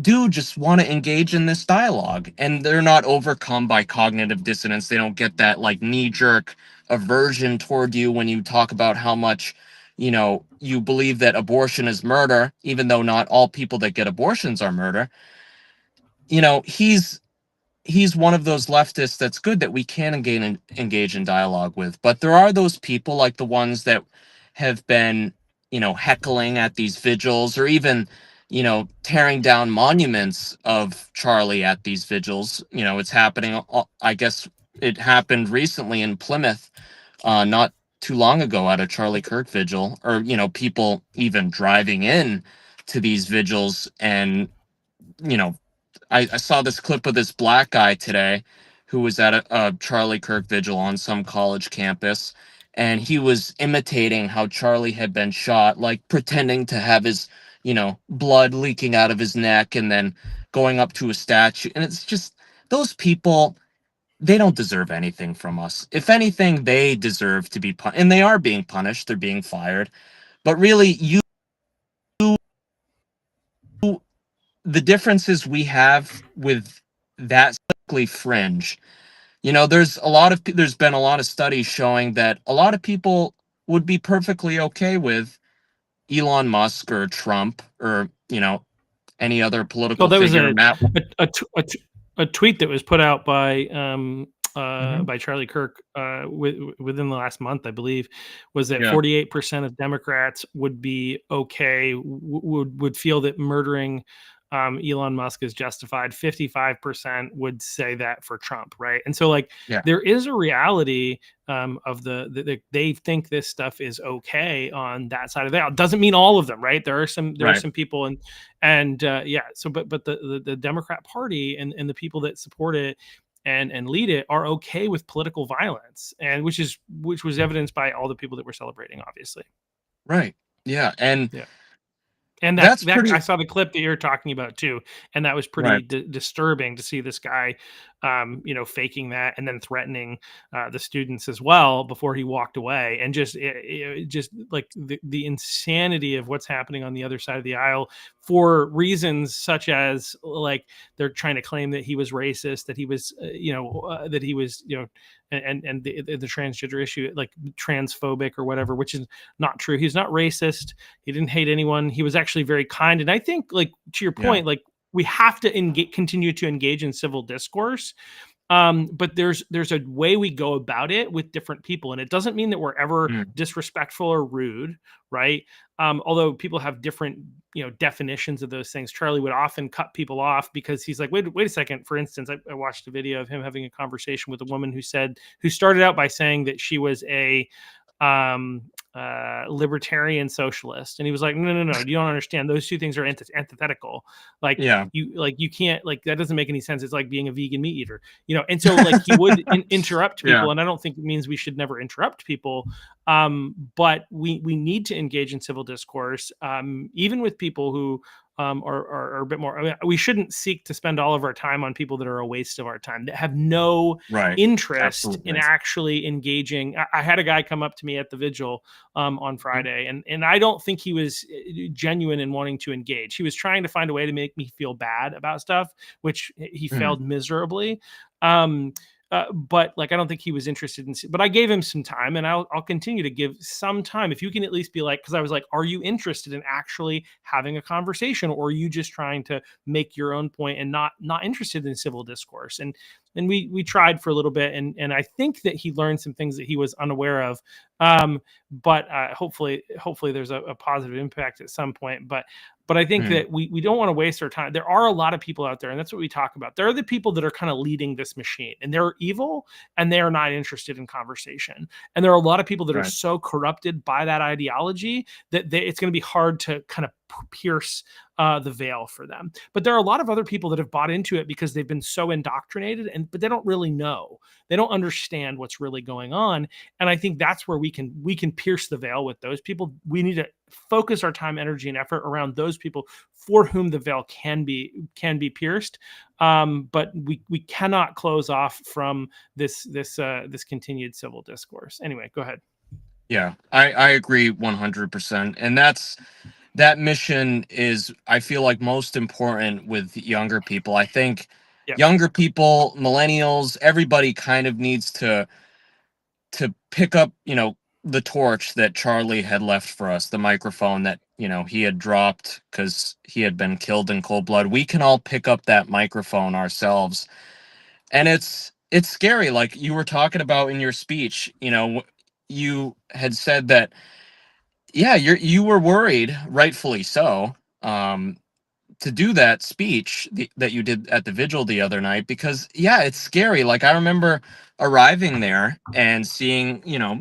do just want to engage in this dialogue, and they're not overcome by cognitive dissonance. They don't get that like knee jerk aversion toward you when you talk about how much you believe that abortion is murder, even though not all people that get abortions are murder. He's one of those leftists that's good that we can engage in dialogue with. But there are those people like the ones that have been, heckling at these vigils, or even, tearing down monuments of Charlie at these vigils. It's happening. I guess it happened recently in Plymouth, not too long ago at a Charlie Kirk vigil, or, people even driving in to these vigils and, you know, I saw this clip of this black guy today who was at a Charlie Kirk vigil on some college campus, and he was imitating how Charlie had been shot, like pretending to have his, blood leaking out of his neck, and then going up to a statue. And it's just, those people, they don't deserve anything from us. If anything, they deserve to be punished, and they are being punished. They're being fired. But really, the differences we have with that strictly fringe. There's been a lot of studies showing that a lot of people would be perfectly okay with Elon Musk or Trump, or any other Well, political that was figure. Matt. a tweet that was put out Mhm. by Charlie Kirk within the last month, I believe, was that Yeah. 48% of Democrats would be okay, would feel that murdering Elon Musk is justified. 55% would say that for Trump, right? And so, like, Yeah. there is a reality of they think this stuff is okay on that side of the aisle. Doesn't mean all of them, right? There are Right. some people, and yeah. So, but the Democrat Party and the people that support it and lead it are okay with political violence, and which was evidenced by all the people that were celebrating, obviously. Right. Yeah. And Yeah. And that's that I pretty. saw the clip that you're talking about too, and that was pretty Right. disturbing to see this guy, faking that and then threatening the students as well before he walked away, and just like the insanity of what's happening on the other side of the aisle for reasons such as, like, they're trying to claim that he was racist, that he was, that he was, and the transgender issue, like transphobic or whatever, which is not true. He's not racist. He didn't hate anyone. He was actually very kind. And I think, like, to your Yeah. point, like, we have to continue to engage in civil discourse. But there's a way we go about it with different people, and it doesn't mean that we're ever Mm. disrespectful or rude, right? Although people have different, definitions of those things. Charlie would often cut people off because he's like, wait a second. For instance, I watched a video of him having a conversation with a woman who started out by saying that she was a um libertarian socialist, and he was like, no, you don't understand, those two things are antithetical. Like, Yeah. you can't, like, that doesn't make any sense. It's like being a vegan meat eater, and so, like, he would interrupt Yeah. people, and I don't think it means we should never interrupt people. But we need to engage in civil discourse, even with people who are a bit more. I mean, we shouldn't seek to spend all of our time on people that are a waste of our time, that have no Right. interest in Absolutely. actually engaging. I had a guy come up to me at the vigil on Friday, and I don't think he was genuine in wanting to engage. He was trying to find a way to make me feel bad about stuff, which he Mm. failed miserably. But, like, I don't think he was interested in. But I gave him some time, and I'll continue to give some time. If you can at least be like, because I was like, are you interested in actually having a conversation, or are you just trying to make your own point and not interested in civil discourse? And we tried for a little bit, and I think that he learned some things that he was unaware of. But hopefully there's a positive impact at some point. But I think Mm. that we don't want to waste our time. There are a lot of people out there, and that's what we talk about. There are the people that are kind of leading this machine, and they're evil, and they are not interested in conversation. And there are a lot of people that are Right. so corrupted by that ideology that it's going to be hard to kind of pierce the veil for them. But there are a lot of other people that have bought into it because they've been so indoctrinated, and but they don't really know. They don't understand what's really going on. And I think that's where we can pierce the veil with those people. We need to focus our time, energy, and effort around those people for whom the veil can be pierced. But we cannot close off from this continued civil discourse. Anyway, go ahead. Yeah, I agree 100%. And that mission is, I feel like, most important with younger people. I think Yeah. younger people, millennials, everybody kind of needs to pick up, the torch that Charlie had left for us, the microphone that, he had dropped because he had been killed in cold blood. We can all pick up that microphone ourselves. And it's scary, like you were talking about in your speech. You had said that, yeah, you were worried, rightfully so, um, to do that speech that you did at the vigil the other night, because yeah, it's scary. Like, I remember arriving there and seeing,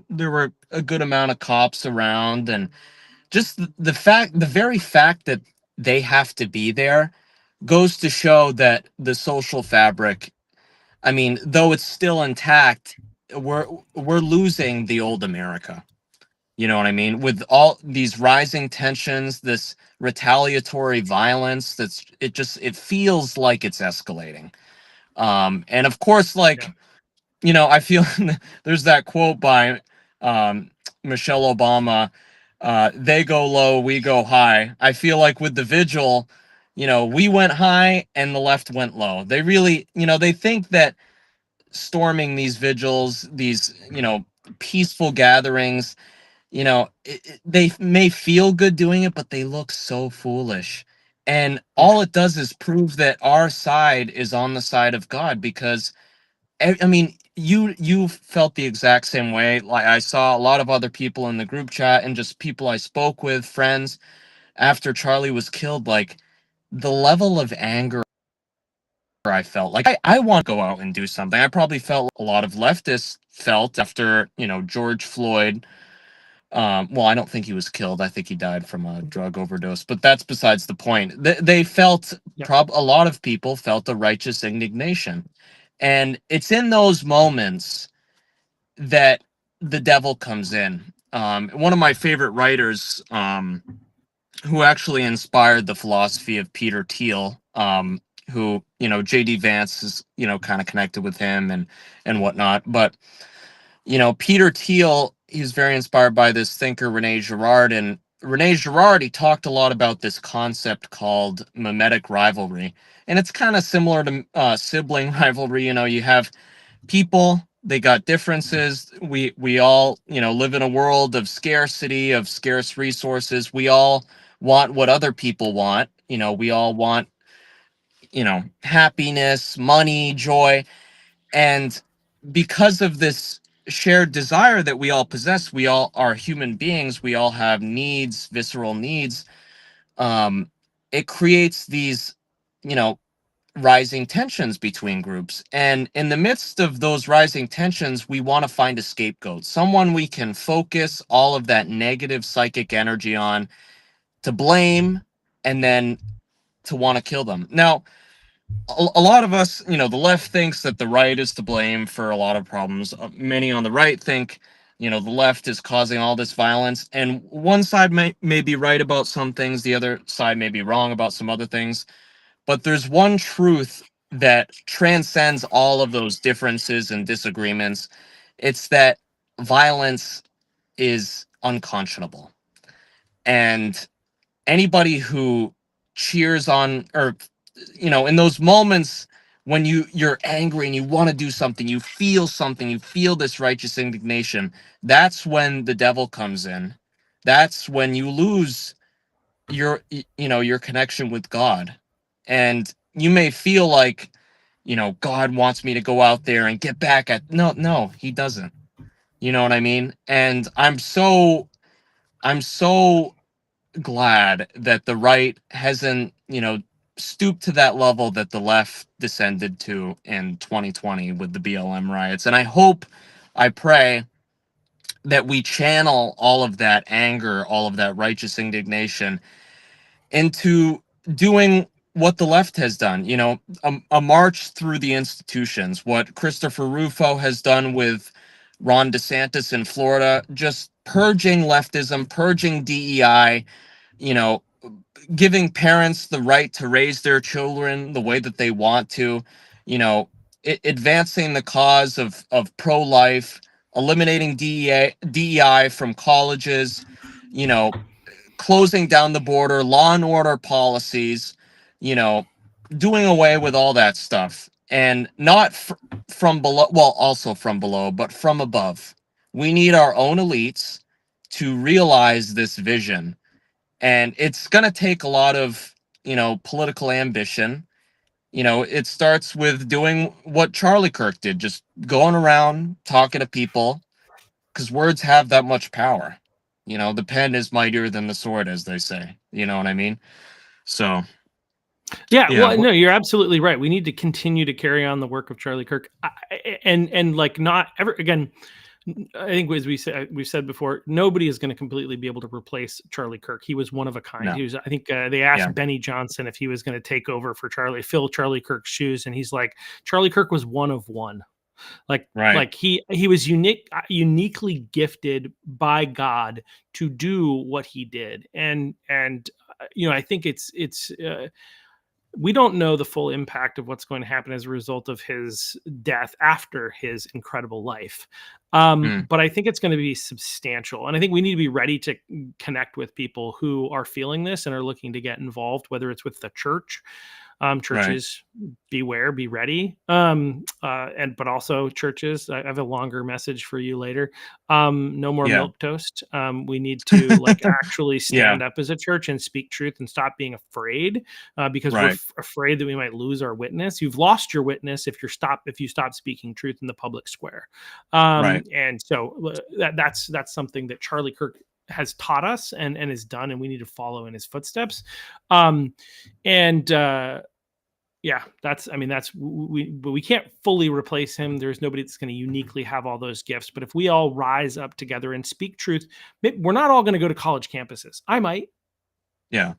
there were a good amount of cops around, and just the very fact that they have to be there goes to show that the social fabric, I mean, though it's still intact, we're we're losing the old America. You know what I mean? With all these rising tensions, this retaliatory violence, it feels like it's escalating. And of course, Yeah. like, I feel there's that quote by um, Michelle Obama, they go low, we go high. I feel like with the vigil, we went high and the left went low. They really, they think that storming these vigils, these, peaceful gatherings, they may feel good doing it, but they look so foolish. And Yeah. all it does is prove that our side is on the side of God, because I mean, you felt the exact same way. Like, I saw a lot of other people in the group chat and just people I spoke with, friends, after Charlie was killed. Like, the level of anger I felt, like, I want to go out and do something. I probably felt a lot of leftists felt after, George Floyd. Well, I don't think he was killed. I think he died from a drug overdose, but that's besides the point. They felt, Yeah. a lot of people felt a righteous indignation. And it's in those moments that the devil comes in. One of my favorite writers, who actually inspired the philosophy of Peter Thiel, who, JD Vance is, kind of connected with him and whatnot. But Peter Thiel, he's very inspired by this thinker, Rene Girard. And Rene Girard, he talked a lot about this concept called mimetic rivalry. And it's kind of similar to sibling rivalry. You have people, they got differences. We all, live in a world of scarcity, of scarce resources. We all want what other people want. We all want, happiness, money, joy. And because of this shared desire that we all possess, we all are human beings, we all have needs, visceral needs. Um, it creates these, you know, rising tensions between groups. And in the midst of those rising tensions, we want to find a scapegoat, someone we can focus all of that negative psychic energy on, to blame, and then to want to kill them. Now, a lot of us, the left thinks that the right is to blame for a lot of problems. Many on the right think, the left is causing all this violence. And one side may be right about some things, the other side may be wrong about some other things. But there's one truth that transcends all of those differences and disagreements. It's that violence is unconscionable. And anybody who cheers on, or in those moments when you're angry and you want to do something, you feel this righteous indignation, that's when the devil comes in. That's when you lose your connection with God. And you may feel like, God wants me to go out there and get back at, no, he doesn't. You know what I mean? And I'm so glad that the right hasn't, stooped to that level that the left descended to in 2020 with the BLM riots. And I pray that we channel all of that anger, all of that righteous indignation into doing what the left has done, a march through the institutions, what Christopher Rufo has done with Ron DeSantis in Florida, just purging leftism, purging DEI, you know, giving parents the right to raise their children the way that they want to, you know, advancing the cause of pro-life, eliminating DEI from colleges, you know, closing down the border, law and order policies, you know, doing away with all that stuff. And not from below, well, also from below, but from above. We need our own elites to realize this vision. And it's going to take a lot of, political ambition. It starts with doing what Charlie Kirk did, just going around talking to people, because words have that much power. The pen is mightier than the sword, as they say. You know what I mean? So, Yeah, yeah, well, no, you're absolutely right. We need to continue to carry on the work of Charlie Kirk, and like not ever again. I think as we've said before, nobody is going to completely be able to replace Charlie Kirk. He was one of a kind. no, He was. I think they asked yeah, Benny Johnson if he was going to take over for fill Charlie Kirk's shoes, and he's like, Charlie Kirk was one of one. Like right, like he was uniquely gifted by God to do what he did, and I think it's. We don't know the full impact of what's going to happen as a result of his death after his incredible life. mm, But I think it's going to be substantial. And I think we need to be ready to connect with people who are feeling this and are looking to get involved, whether it's with the church. right, Churches, beware, be ready. But also churches, I have a longer message for you later. No more yeah, milk toast. We need to like actually yeah, stand up as a church and speak truth and stop being afraid, because we're right, afraid that we might lose our witness. You've lost your witness if you stop speaking truth in the public square. right, And so that's something that Charlie Kirk has taught us and has done, and we need to follow in his footsteps. Um, and Yeah, but we can't fully replace him. There's nobody that's going to uniquely have all those gifts. But if we all rise up together and speak truth, we're not all going to go to college campuses. I might, yeah,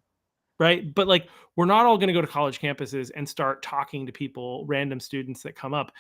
right? But like, we're not all going to go to college campuses and start talking to people, random students that come up.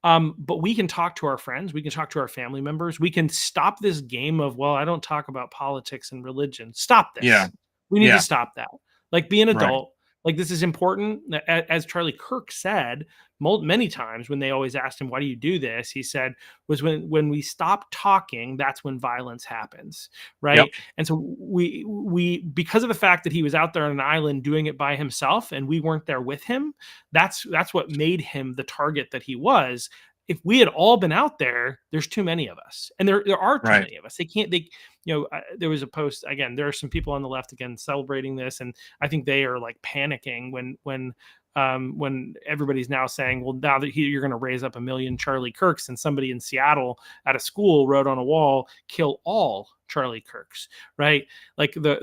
But we can talk to our friends. We can talk to our family members. We can stop this game of, well, I don't talk about politics and religion. Stop yeah, this. We need to yeah, stop that. Like, be an right, adult. Like, this is important. As Charlie Kirk said many times when they always asked him, why do you do this? He said, was when we stop talking, that's when violence happens. yep, Right. And so we because of the fact that he was out there on an island doing it by himself and we weren't there with him, that's what made him the target that he was. If we had all been out there, there's too many of us, and there are too right, many of us. There was a post again. There are some people on the left again celebrating this, and I think they are like panicking when everybody's now saying, well, now that you're going to raise up 1 million Charlie Kirks, and somebody in Seattle at a school wrote on a wall, kill all Charlie Kirks, right? Like but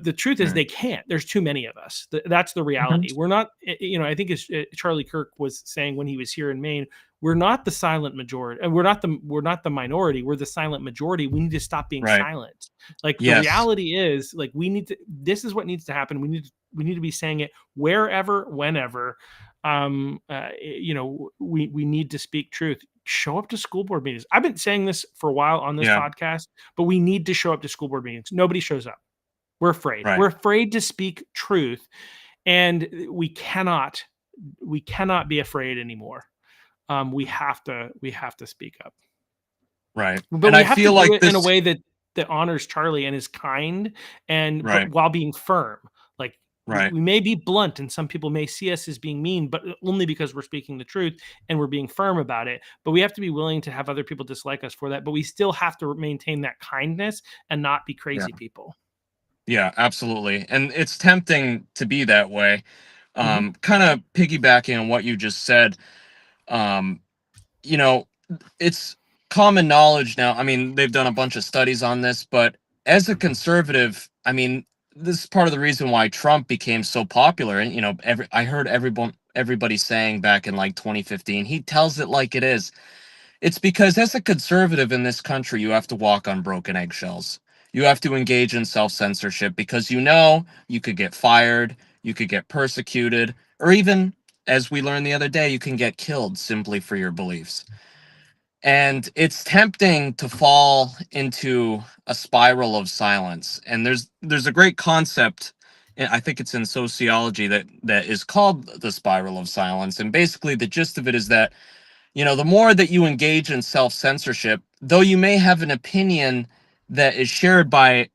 the truth is mm, they can't. There's too many of us. That's the mhm, reality. We're not. I think as Charlie Kirk was saying when he was here in Maine, we're not the silent majority, and we're not the minority. We're the silent majority. We need to stop being right, silent. Like, the yes, reality is, like, we need to. This is what needs to happen. We need to be saying it wherever, whenever. We need to speak truth. Show up to school board meetings. I've been saying this for a while on this yeah, podcast, but we need to show up to school board meetings. Nobody shows up. We're afraid. right, We're afraid to speak truth, and we cannot be afraid anymore. We have to speak up, right. but And we I have to feel do like it in a this, way that honors Charlie and is kind, but right, while being firm. Like, right, we may be blunt, and some people may see us as being mean, but only because we're speaking the truth and we're being firm about it. But we have to be willing to have other people dislike us for that. But we still have to maintain that kindness and not be yeah, crazy people. yeah, absolutely. And it's tempting to be that way. Hmm. Kind of piggybacking on what you just said, um, you know, it's common knowledge now. I mean, they've done a bunch of studies on this, but as a conservative, I mean, this is part of the reason why Trump became so popular. And I heard everybody saying back in like 2015, he tells it like it is. It's because as a conservative in this country, you have to walk on broken eggshells. You have to engage in self censorship because you know you could get fired, you could get persecuted, or even, as we learned the other day, you can get killed simply for your beliefs. And it's tempting to fall into a spiral of silence. And there's a great concept, and I think it's in sociology, that is called the spiral of silence. And basically the gist of it is that, the more that you engage in self-censorship, though you may have an opinion that is shared by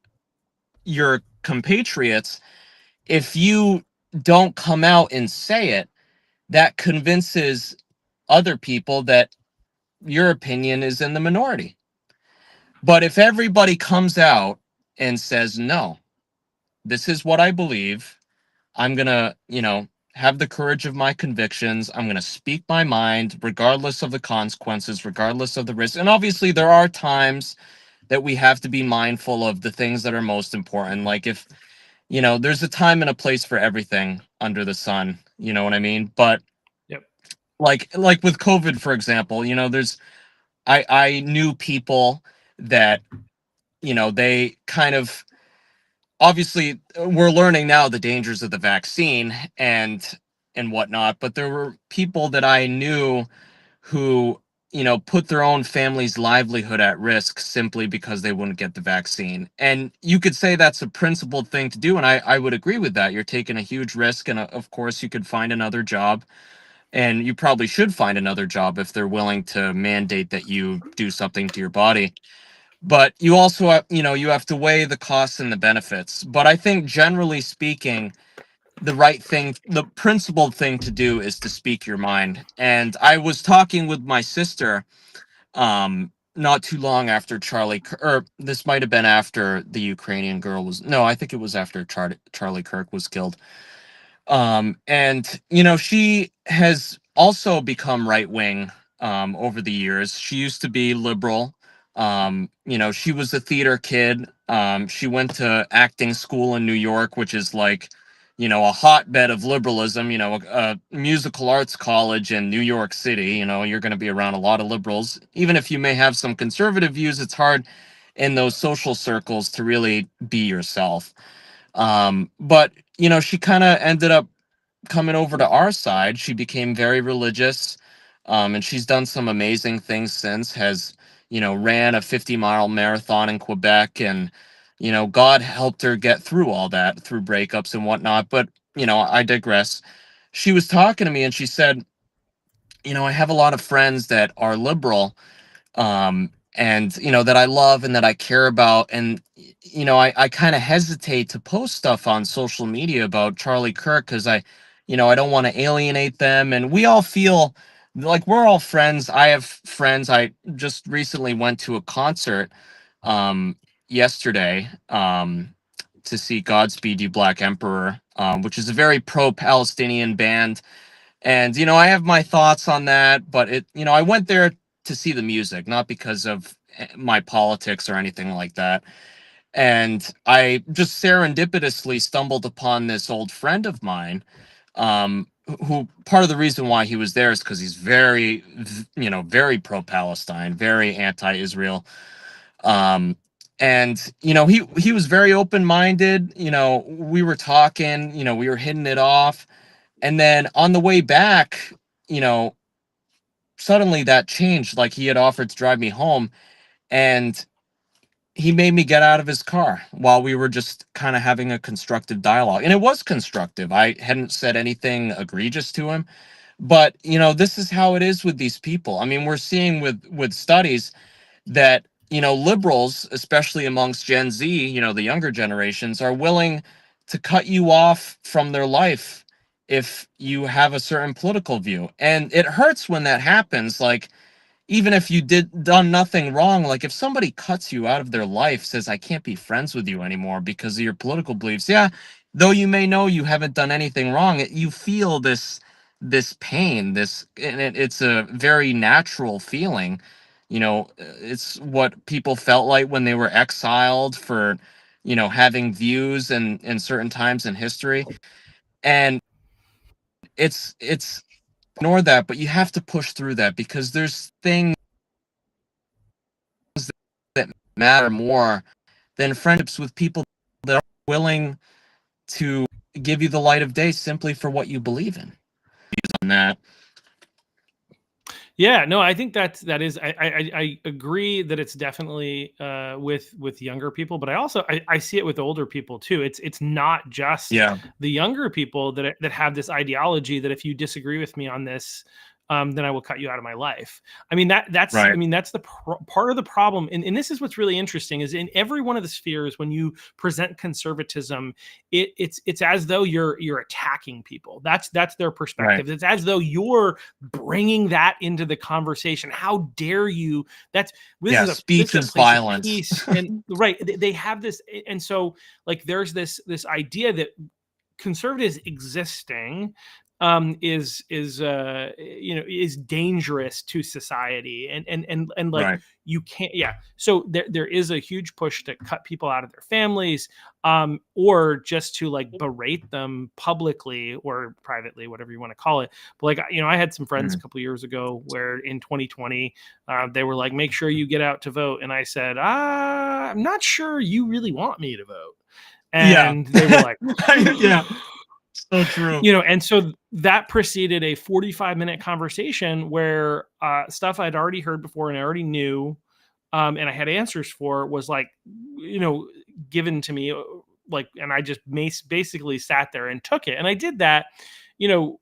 your compatriots, if you don't come out and say it, that convinces other people that your opinion is in the minority. But if everybody comes out and says, no, this is what I believe, I'm going to, have the courage of my convictions. I'm going to speak my mind, regardless of the consequences, regardless of the risk. And obviously, there are times that we have to be mindful of the things that are most important. Like if, there's a time and a place for everything under the sun. You know what I mean? But Yep. like with COVID, for example, I knew people that they kind of, obviously we're learning now the dangers of the vaccine and whatnot, but there were people that I knew who put their own family's livelihood at risk simply because they wouldn't get the vaccine. And you could say that's a principled thing to do, and I would agree with that. You're taking a huge risk, and of course you could find another job, and you probably should find another job if they're willing to mandate that you do something to your body. But you also have, you have to weigh the costs and the benefits. But I think generally speaking, the right thing, the principled thing to do is to speak your mind. And I was talking with my sister not too long after or this might have been after the Ukrainian girl was, no, I think it was after Charlie Kirk was killed. And she has also become right wing over the years. She used to be liberal. She was a theater kid. She went to acting school in New York, which is like, a hotbed of liberalism. A musical arts college in New York City. You're going to be around a lot of liberals. Even if you may have some conservative views, it's hard in those social circles to really be yourself. But she kind of ended up coming over to our side. She became very religious, and she's done some amazing things since. Has ran a 50-mile marathon in Quebec, and God helped her get through all that, through breakups and whatnot. But I digress. She was talking to me, and she said, I have a lot of friends that are liberal, and that I love and that I care about, and I kind of hesitate to post stuff on social media about Charlie Kirk because I don't want to alienate them, and we all feel like we're all friends. I have friends. I just recently went to a concert um yesterday to see Godspeed You Black Emperor, which is a very pro-Palestinian band. And I have my thoughts on that, but I went there to see the music, not because of my politics or anything like that. And I just serendipitously stumbled upon this old friend of mine, who part of the reason why he was there is because he's very, very pro-Palestine, very anti-Israel. Um, and he was very open-minded. We were talking, we were hitting it off, and then on the way back, you know, suddenly that changed. Like he had offered to drive me home, and he made me get out of his car while we were just kind of having a constructive dialogue. And it was constructive. I hadn't said anything egregious to him. But, this is how it is with these people. I mean, we're seeing with studies that liberals, especially amongst Gen Z, the younger generations, are willing to cut you off from their life if you have a certain political view. And it hurts when that happens. Like, even if you done nothing wrong, like if somebody cuts you out of their life, says I can't be friends with you anymore because of your political beliefs, yeah, though you may know you haven't done anything wrong, you feel this pain, and it's a very natural feeling. It's what people felt like when they were exiled for having views in certain times in history. And it's ignore that, but you have to push through that because there's things that matter more than friendships with people that are willing to give you the light of day simply for what you believe in. On that. Yeah, no, I think that is I agree that it's definitely with younger people, but I also I see it with older people too. It's not just Yeah. the younger people that have this ideology that if you disagree with me on this, then I will cut you out of my life. I mean Right. that's the part of the problem, and this is what's really interesting is in every one of the spheres when you present conservatism, it's as though you're attacking people. That's their Right. perspective. It's as though you're bringing that into the conversation. How dare you? That's Yeah. this Speech is a is place of violence. peace, and right, they have this, and so like there's this idea that conservatives existing is dangerous to society, and like Right. you can't, yeah, so there is a huge push to cut people out of their families, or just to like berate them publicly or privately, whatever you want to call it. But like, I had some friends a Mhm. couple years ago where in 2020 they were like, make sure you get out to vote, and I said, I'm not sure you really want me to vote. Yeah. And they were like, Yeah. So true. and so that preceded a 45-minute conversation where stuff I'd already heard before and I already knew, and I had answers for, was like, given to me, like, and I just basically sat there and took it. And I did that, you know,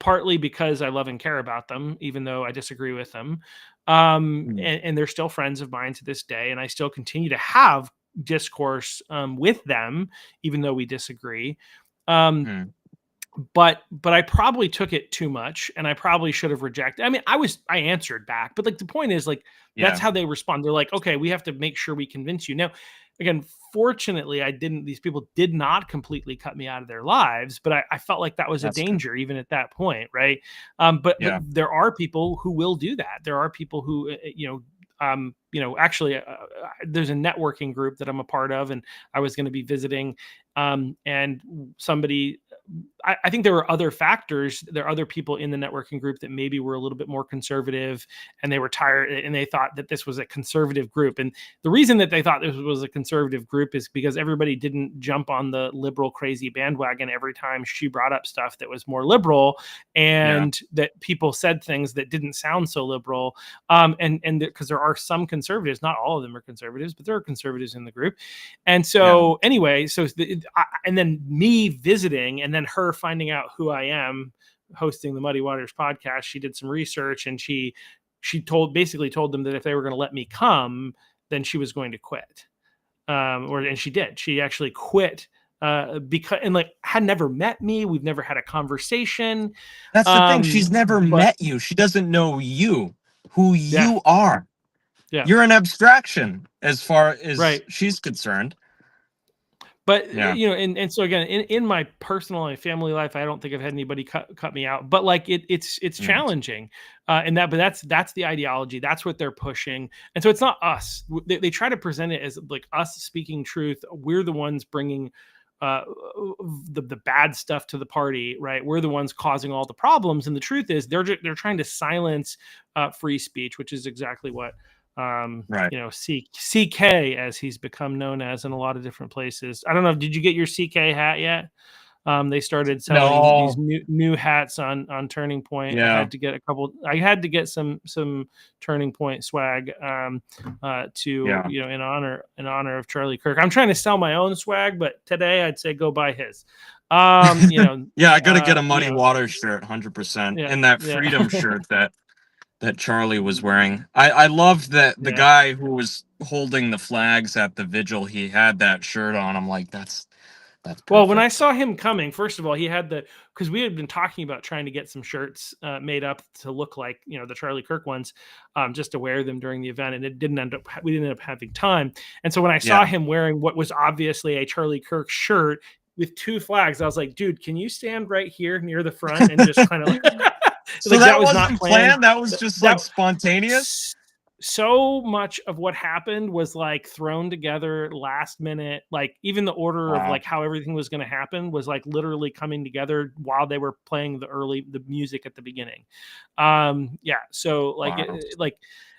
partly because I love and care about them, even though I disagree with them. Mm. And they're still friends of mine to this day. And I still continue to have discourse with them, even though we disagree. Um, Mm. but I probably took it too much, and I probably should have rejected. I mean, I answered back, but like the point is, like, that's Yeah. how they respond. They're like, okay, we have to make sure we convince you. Now, again, fortunately, these people did not completely cut me out of their lives, but I felt like that was a That's good. danger even at that point, right? But Yeah. there are people who will do that. There are people who actually, there's a networking group that I'm a part of, and I was going to be visiting, and somebody, I think there were other factors. There are other people in the networking group that maybe were a little bit more conservative, and they were tired, and they thought that this was a conservative group. And the reason that they thought this was a conservative group is because everybody didn't jump on the liberal crazy bandwagon every time she brought up stuff that was more liberal, Yeah. and that people said things that didn't sound so liberal. And because there are some conservatives, not all of them are conservatives, but there are conservatives in the group. And Yeah. so anyway, and then me visiting, and then her finding out who I am, hosting the Muddy Waters podcast. She did some research, and she basically told them that if they were going to let me come, then she was going to quit. And she did. She actually quit because, and like, had never met me. We've never had a conversation. That's the thing. She's never But met you. She doesn't know you, who yeah, you are. yeah, You're an abstraction as far as right. she's concerned. But Yeah. and so again, in my personal and family life, I don't think I've had anybody cut me out. But like it's Mm. challenging, but that's the ideology. That's what they're pushing, and so it's not us. They try to present it as like us speaking truth. We're the ones bringing uh, the bad stuff to the party, right? We're the ones causing all the problems, and the truth is they're trying to silence free speech, which is exactly what Right. CK, as he's become known as in a lot of different places. I don't know. Did you get your CK hat yet? They started selling these No. new hats on Turning Point. I Yeah. had to get a couple. I had to get some Turning Point swag to Yeah. in honor of Charlie Kirk. I'm trying to sell my own swag, but today I'd say go buy his. Yeah, I gotta get a You Muddy know, Water shirt, 100%, yeah, and that yeah, Freedom shirt that Charlie was wearing. I loved that the yeah. guy who was holding the flags at the vigil, he had that shirt on. I'm like, that's Well, when I perfect. saw him coming, first of all, he had because we had been talking about trying to get some shirts made up to look like the Charlie Kirk ones, just to wear them during the event, and we didn't end up having time. And so when I saw Yeah. him wearing what was obviously a Charlie Kirk shirt with two flags, I was like, dude, can you stand right here near the front and just kind of So like, that that was not wasn't planned. planned. That was just like That spontaneous. so much of what happened was like thrown together last minute. Like even the order of Wow. like how everything was going to happen was like literally coming together while they were playing the music at the beginning. Yeah, so like Wow.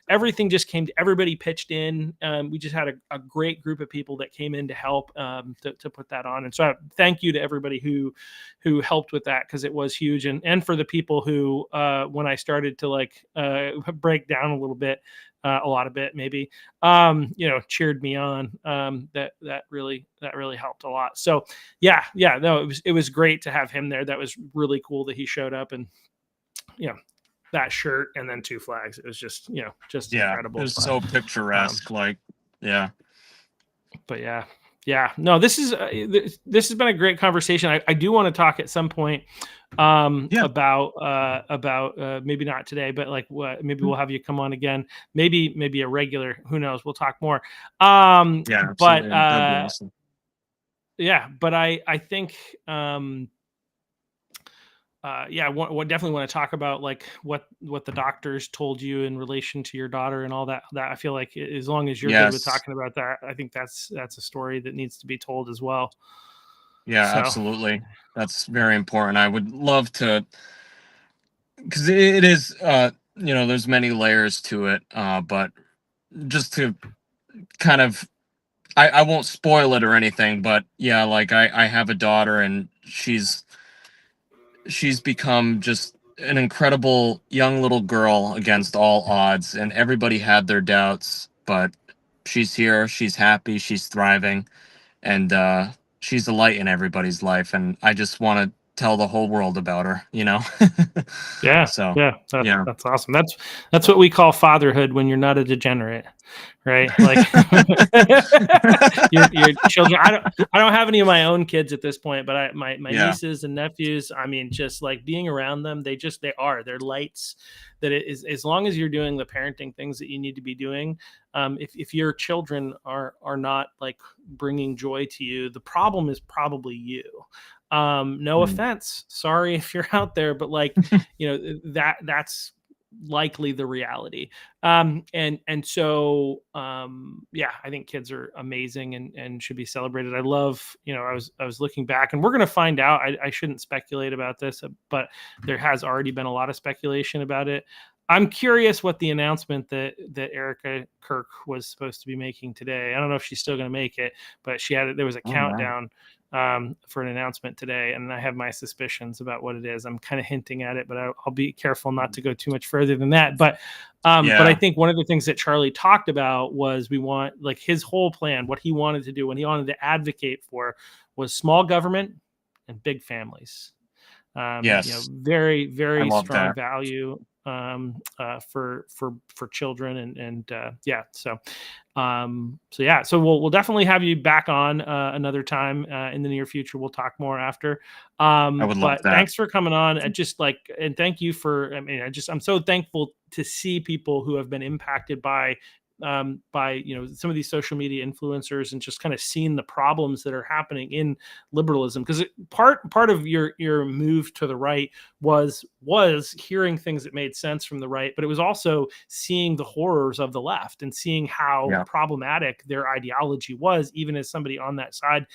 everything just came to, everybody pitched in. We just had a great group of people that came in to help to put that on. And so thank you to everybody who helped with that, because it was huge. And for the people who, when I started to like break down a little bit, a lot of it maybe, cheered me on. That really helped a lot. So yeah, no, it was great to have him there. That was really cool that he showed up, and that shirt and then 2 flags. It was just just Yeah, it incredible. was so picturesque. Like, yeah. But yeah, no, this has been a great conversation. I do want to talk at some point about maybe not today, but like maybe we'll have you come on again, maybe a regular, who knows, we'll talk more. Yeah, absolutely. But That'd be awesome. yeah, but I think definitely want to talk about like what the doctors told you in relation to your daughter and all that. That I feel like, as long as you're good with Yes. talking about that, I think that's a story that needs to be told as well. Yeah, So, absolutely. That's very important. I would love to, because it is, there's many layers to it, but just to kind of, I won't spoil it or anything, but yeah, like I have a daughter, and she's become just an incredible young little girl against all odds, and everybody had their doubts, but she's here, she's happy, she's thriving, and she's a light in everybody's life, and I just want to tell the whole world about her, yeah, So, yeah. that's awesome. That's what we call fatherhood when you're not a degenerate, right? Like your children. I don't have any of my own kids at this point, but my Yeah. nieces and nephews. I mean, just like being around them, they're lights. That it is, as long as you're doing the parenting things that you need to be doing. If your children are not like bringing joy to you, the problem is probably you. No offense, sorry if you're out there, but like that's likely the reality. And so I think kids are amazing and should be celebrated. I love, I was looking back, and we're going to find out. I shouldn't speculate about this, but there has already been a lot of speculation about it. I'm curious what the announcement that Erica Kirk was supposed to be making today. I don't know if she's still going to make it, but there was a countdown for an announcement today, and I have my suspicions about what it is. I'm kind of hinting at it, but I'll be careful not to go too much further than that. But I think one of the things that Charlie talked about was we want, like, his whole plan, what he wanted to do, what he wanted to advocate for, was small government and big families. Yes. Very, very strong that. value for children, and so we'll definitely have you back on another time in the near future. We'll talk more after. I would love that. Thanks for coming on. And thank you for. I'm so thankful to see people who have been impacted by some of these social media influencers, and just kind of seeing the problems that are happening in liberalism. Because part of your move to the right was hearing things that made sense from the right, but it was also seeing the horrors of the left and seeing how problematic their ideology was, even as somebody on that side.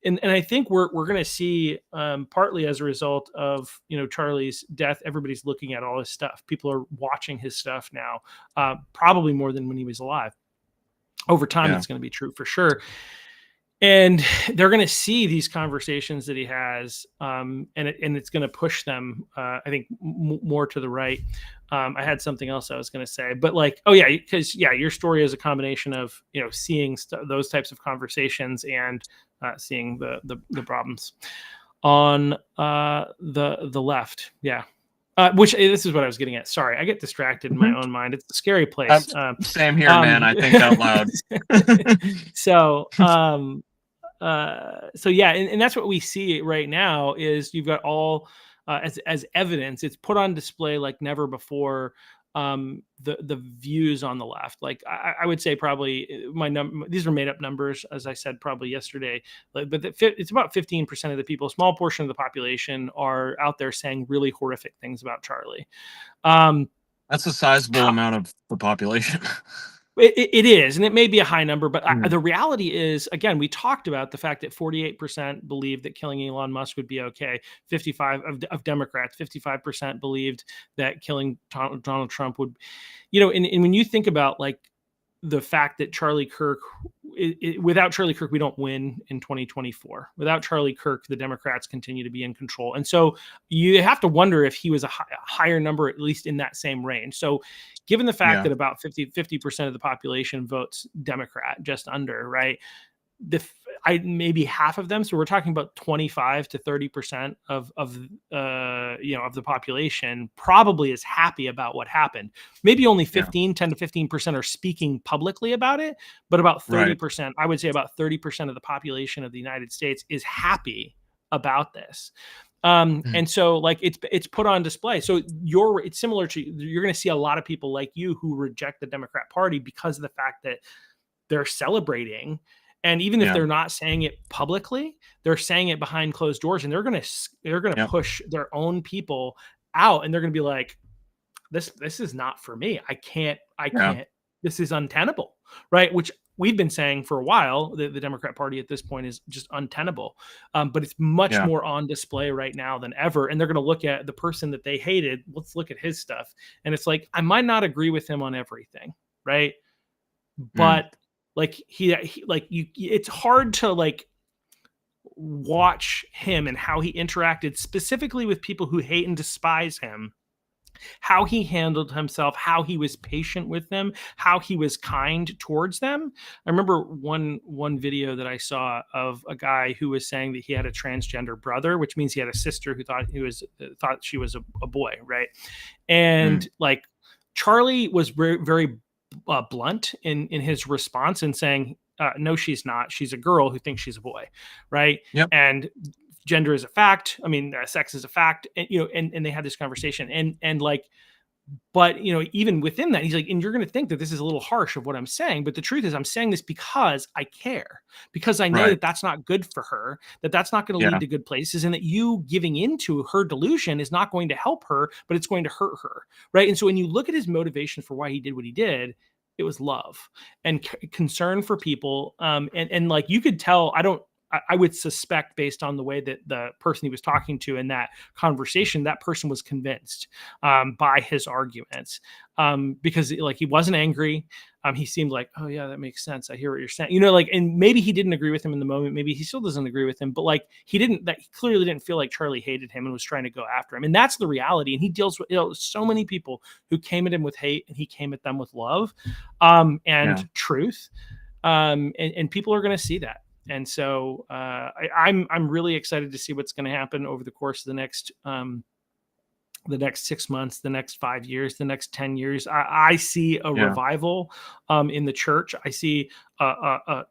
And I think we're going to see, partly as a result of Charlie's death, everybody's looking at all his stuff. People are watching his stuff now, probably more than when he was alive. Over time, it's going to be true for sure. And they're going to see these conversations that he has, and it's going to push them, I think, more to the right. I had something else I was going to say, but because your story is a combination of seeing those types of conversations and seeing the problems on the left. Which this is what I was getting at. Sorry, I get distracted in my own mind. It's a scary place. Same here, man. I think out loud. And that's what we see right now. Is you've got all as evidence. It's put on display like never before. The views on the left, like I would say, probably these are made up numbers, as I said probably yesterday, but it's about 15% of the people, a small portion of the population, are out there saying really horrific things about Charlie. That's a sizable amount of the population. It is, and it may be a high number, but Mm. the reality is, again, we talked about the fact that 48% believed that killing Elon Musk would be okay. 55 of Democrats, 55% believed that killing Donald Trump would, and when you think about like the fact that Charlie Kirk, without Charlie Kirk, we don't win in 2024. Without Charlie Kirk, the Democrats continue to be in control. And so you have to wonder if he was a higher number, at least in that same range. So given the fact Yeah. that about 50% of the population votes Democrat, just under, right? Maybe half of them. So we're talking about 25 to 30% of the population probably is happy about what happened. Maybe only Yeah. 10 to 15% are speaking publicly about it, but about Right. 30%, I would say about 30% of the population of the United States is happy about this. Mm. And so like it's put on display. So it's similar to, you're going to see a lot of people like you who reject the Democrat Party because of the fact that they're celebrating, and even if Yeah. they're not saying it publicly, they're saying it behind closed doors, and they're gonna Yep. push their own people out, and they're gonna be like, this is not for me. I Yeah. can't. This is untenable, right? Which we've been saying for a while. The Democrat Party at this point is just untenable, but it's much Yeah. more on display right now than ever. And they're going to look at the person that they hated. Let's look at his stuff, and it's like I might not agree with him on everything, right? Mm. But like he like you, it's hard to like watch him and how he interacted specifically with people who hate and despise him, how he handled himself, how he was patient with them, how he was kind towards them. I remember one video that I saw of a guy who was saying that he had a transgender brother, which means he had a sister who thought she was a boy, right? And Mm. like Charlie was very, very blunt in his response and saying, no, she's not. She's a girl who thinks she's a boy, right? Yep. And gender is a fact. I mean, sex is a fact. And and they had this conversation, and like, but even within that, he's like, and you're going to think that this is a little harsh of what I'm saying, but the truth is, I'm saying this because I care, because I know Right. that that's not good for her, that that's not going to lead Yeah. to good places, and that you giving into her delusion is not going to help her, but it's going to hurt her, right? And so when you look at his motivation for why he did what he did, it was love and concern for people, and like you could tell. I would suspect, based on the way that the person he was talking to in that conversation, that person was convinced by his arguments, because like he wasn't angry. He seemed like, oh yeah, that makes sense. I hear what you're saying. Like, and maybe he didn't agree with him in the moment. Maybe he still doesn't agree with him, but like he clearly didn't feel like Charlie hated him and was trying to go after him. And that's the reality. And he deals with so many people who came at him with hate, and he came at them with love, Yeah. and truth. And people are going to see that. And so I'm really excited to see what's going to happen over the course of the next 6 months, the next 5 years, the next 10 years. I see a Yeah. revival in the church. I see a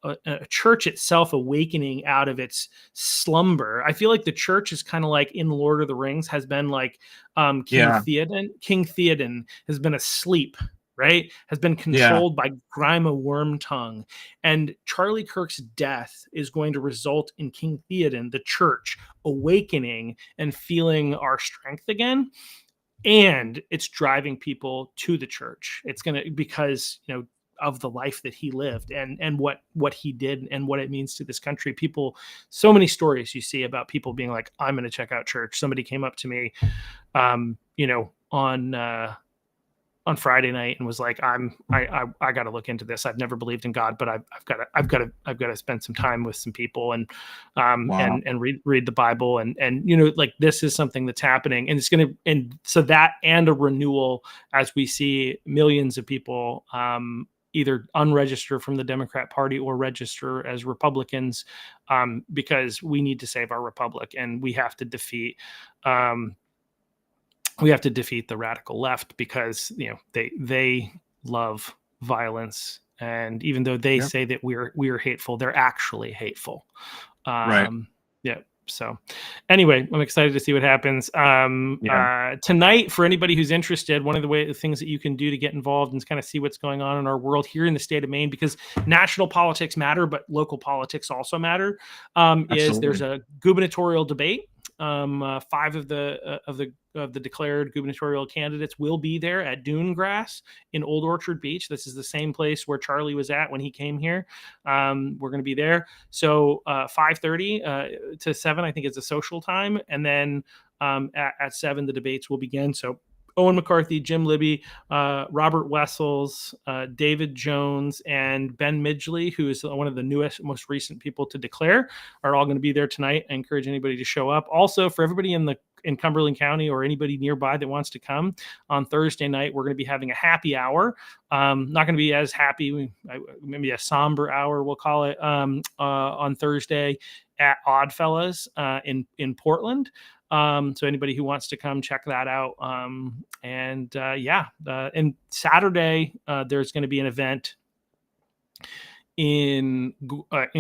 church itself awakening out of its slumber. I feel like the church is kind of like in Lord of the Rings has been like Yeah. King Theoden has been asleep, right? Has been Yeah. controlled by Grima Wormtongue. And Charlie Kirk's death is going to result in King Theoden, the church, awakening and feeling our strength again. And it's driving people to the church. It's going to, because, of the life that he lived and what he did and what it means to this country. People, so many stories you see about people being like, I'm going to check out church. Somebody came up to me, on Friday night and was like, I got to look into this. I've never believed in God, but I've got to spend some time with some people and Wow. and read the Bible, and like this is something that's happening, and it's going to, and so that, and a renewal as we see millions of people either unregister from the Democrat Party or register as Republicans, because we need to save our republic, and we have to defeat the radical left, because they love violence, and even though they Yep. say that we're hateful, they're actually hateful. Right. Yeah. So anyway, I'm excited to see what happens Yeah. tonight. For anybody who's interested, one of the things that you can do to get involved and kind of see what's going on in our world here in the state of Maine, because national politics matter, but local politics also matter, is there's Absolutely. a gubernatorial debate 5 of the declared gubernatorial candidates will be there at Dune Grass in Old Orchard Beach. This is the same place where Charlie was at when he came here. We're going to be there. So 5:30 to 7, I think, is a social time, and then at 7 the debates will begin. So Owen McCarthy, Jim Libby, Robert Wessels, David Jones, and Ben Midgley, who is one of the newest, most recent people to declare, are all going to be there tonight. I encourage anybody to show up. Also, for everybody in Cumberland County or anybody nearby that wants to come, on Thursday night, we're going to be having a happy hour. Not going to be as happy, maybe a somber hour, we'll call it, on Thursday at Oddfellows in Portland. So anybody who wants to come, check that out. And Saturday, there's going to be an event in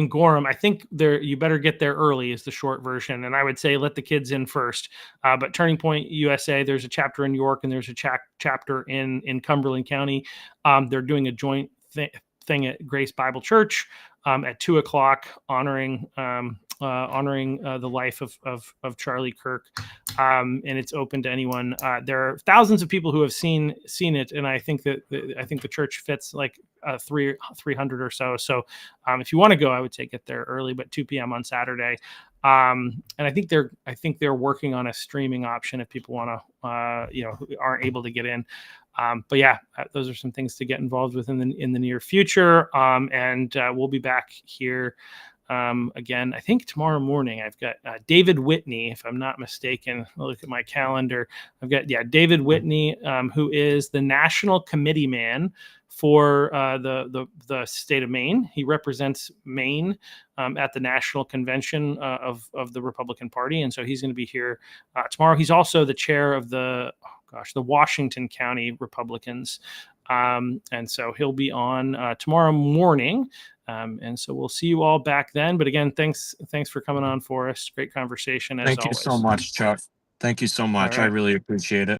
Gorham. I think you better get there early is the short version, and I would say let the kids in first. But Turning Point USA, there's a chapter in York and there's a chapter in Cumberland County. They're doing a joint thing at Grace Bible Church at 2:00, honoring the life of Charlie Kirk, and it's open to anyone. There are thousands of people who have seen it, and I think the church fits like 300 or so. So if you want to go, I would say get there early, but 2 p.m. on Saturday. And I think they're working on a streaming option if people want to, who aren't able to get in. But yeah, those are some things to get involved with in the near future. And we'll be back here again, I think tomorrow morning. I've got David Whitney, if I'm not mistaken. I'll look at my calendar. I've got David Whitney, who is the national committee man for the state of Maine. He represents Maine at the national convention of the Republican Party, and so he's going to be here tomorrow. He's also the chair of the Washington County Republicans, and so he'll be on tomorrow morning. And so we'll see you all back then. But again, thanks for coming on, Forrest. Great conversation as always. Thank you so much, Chuck. Thank you so much. I really appreciate it.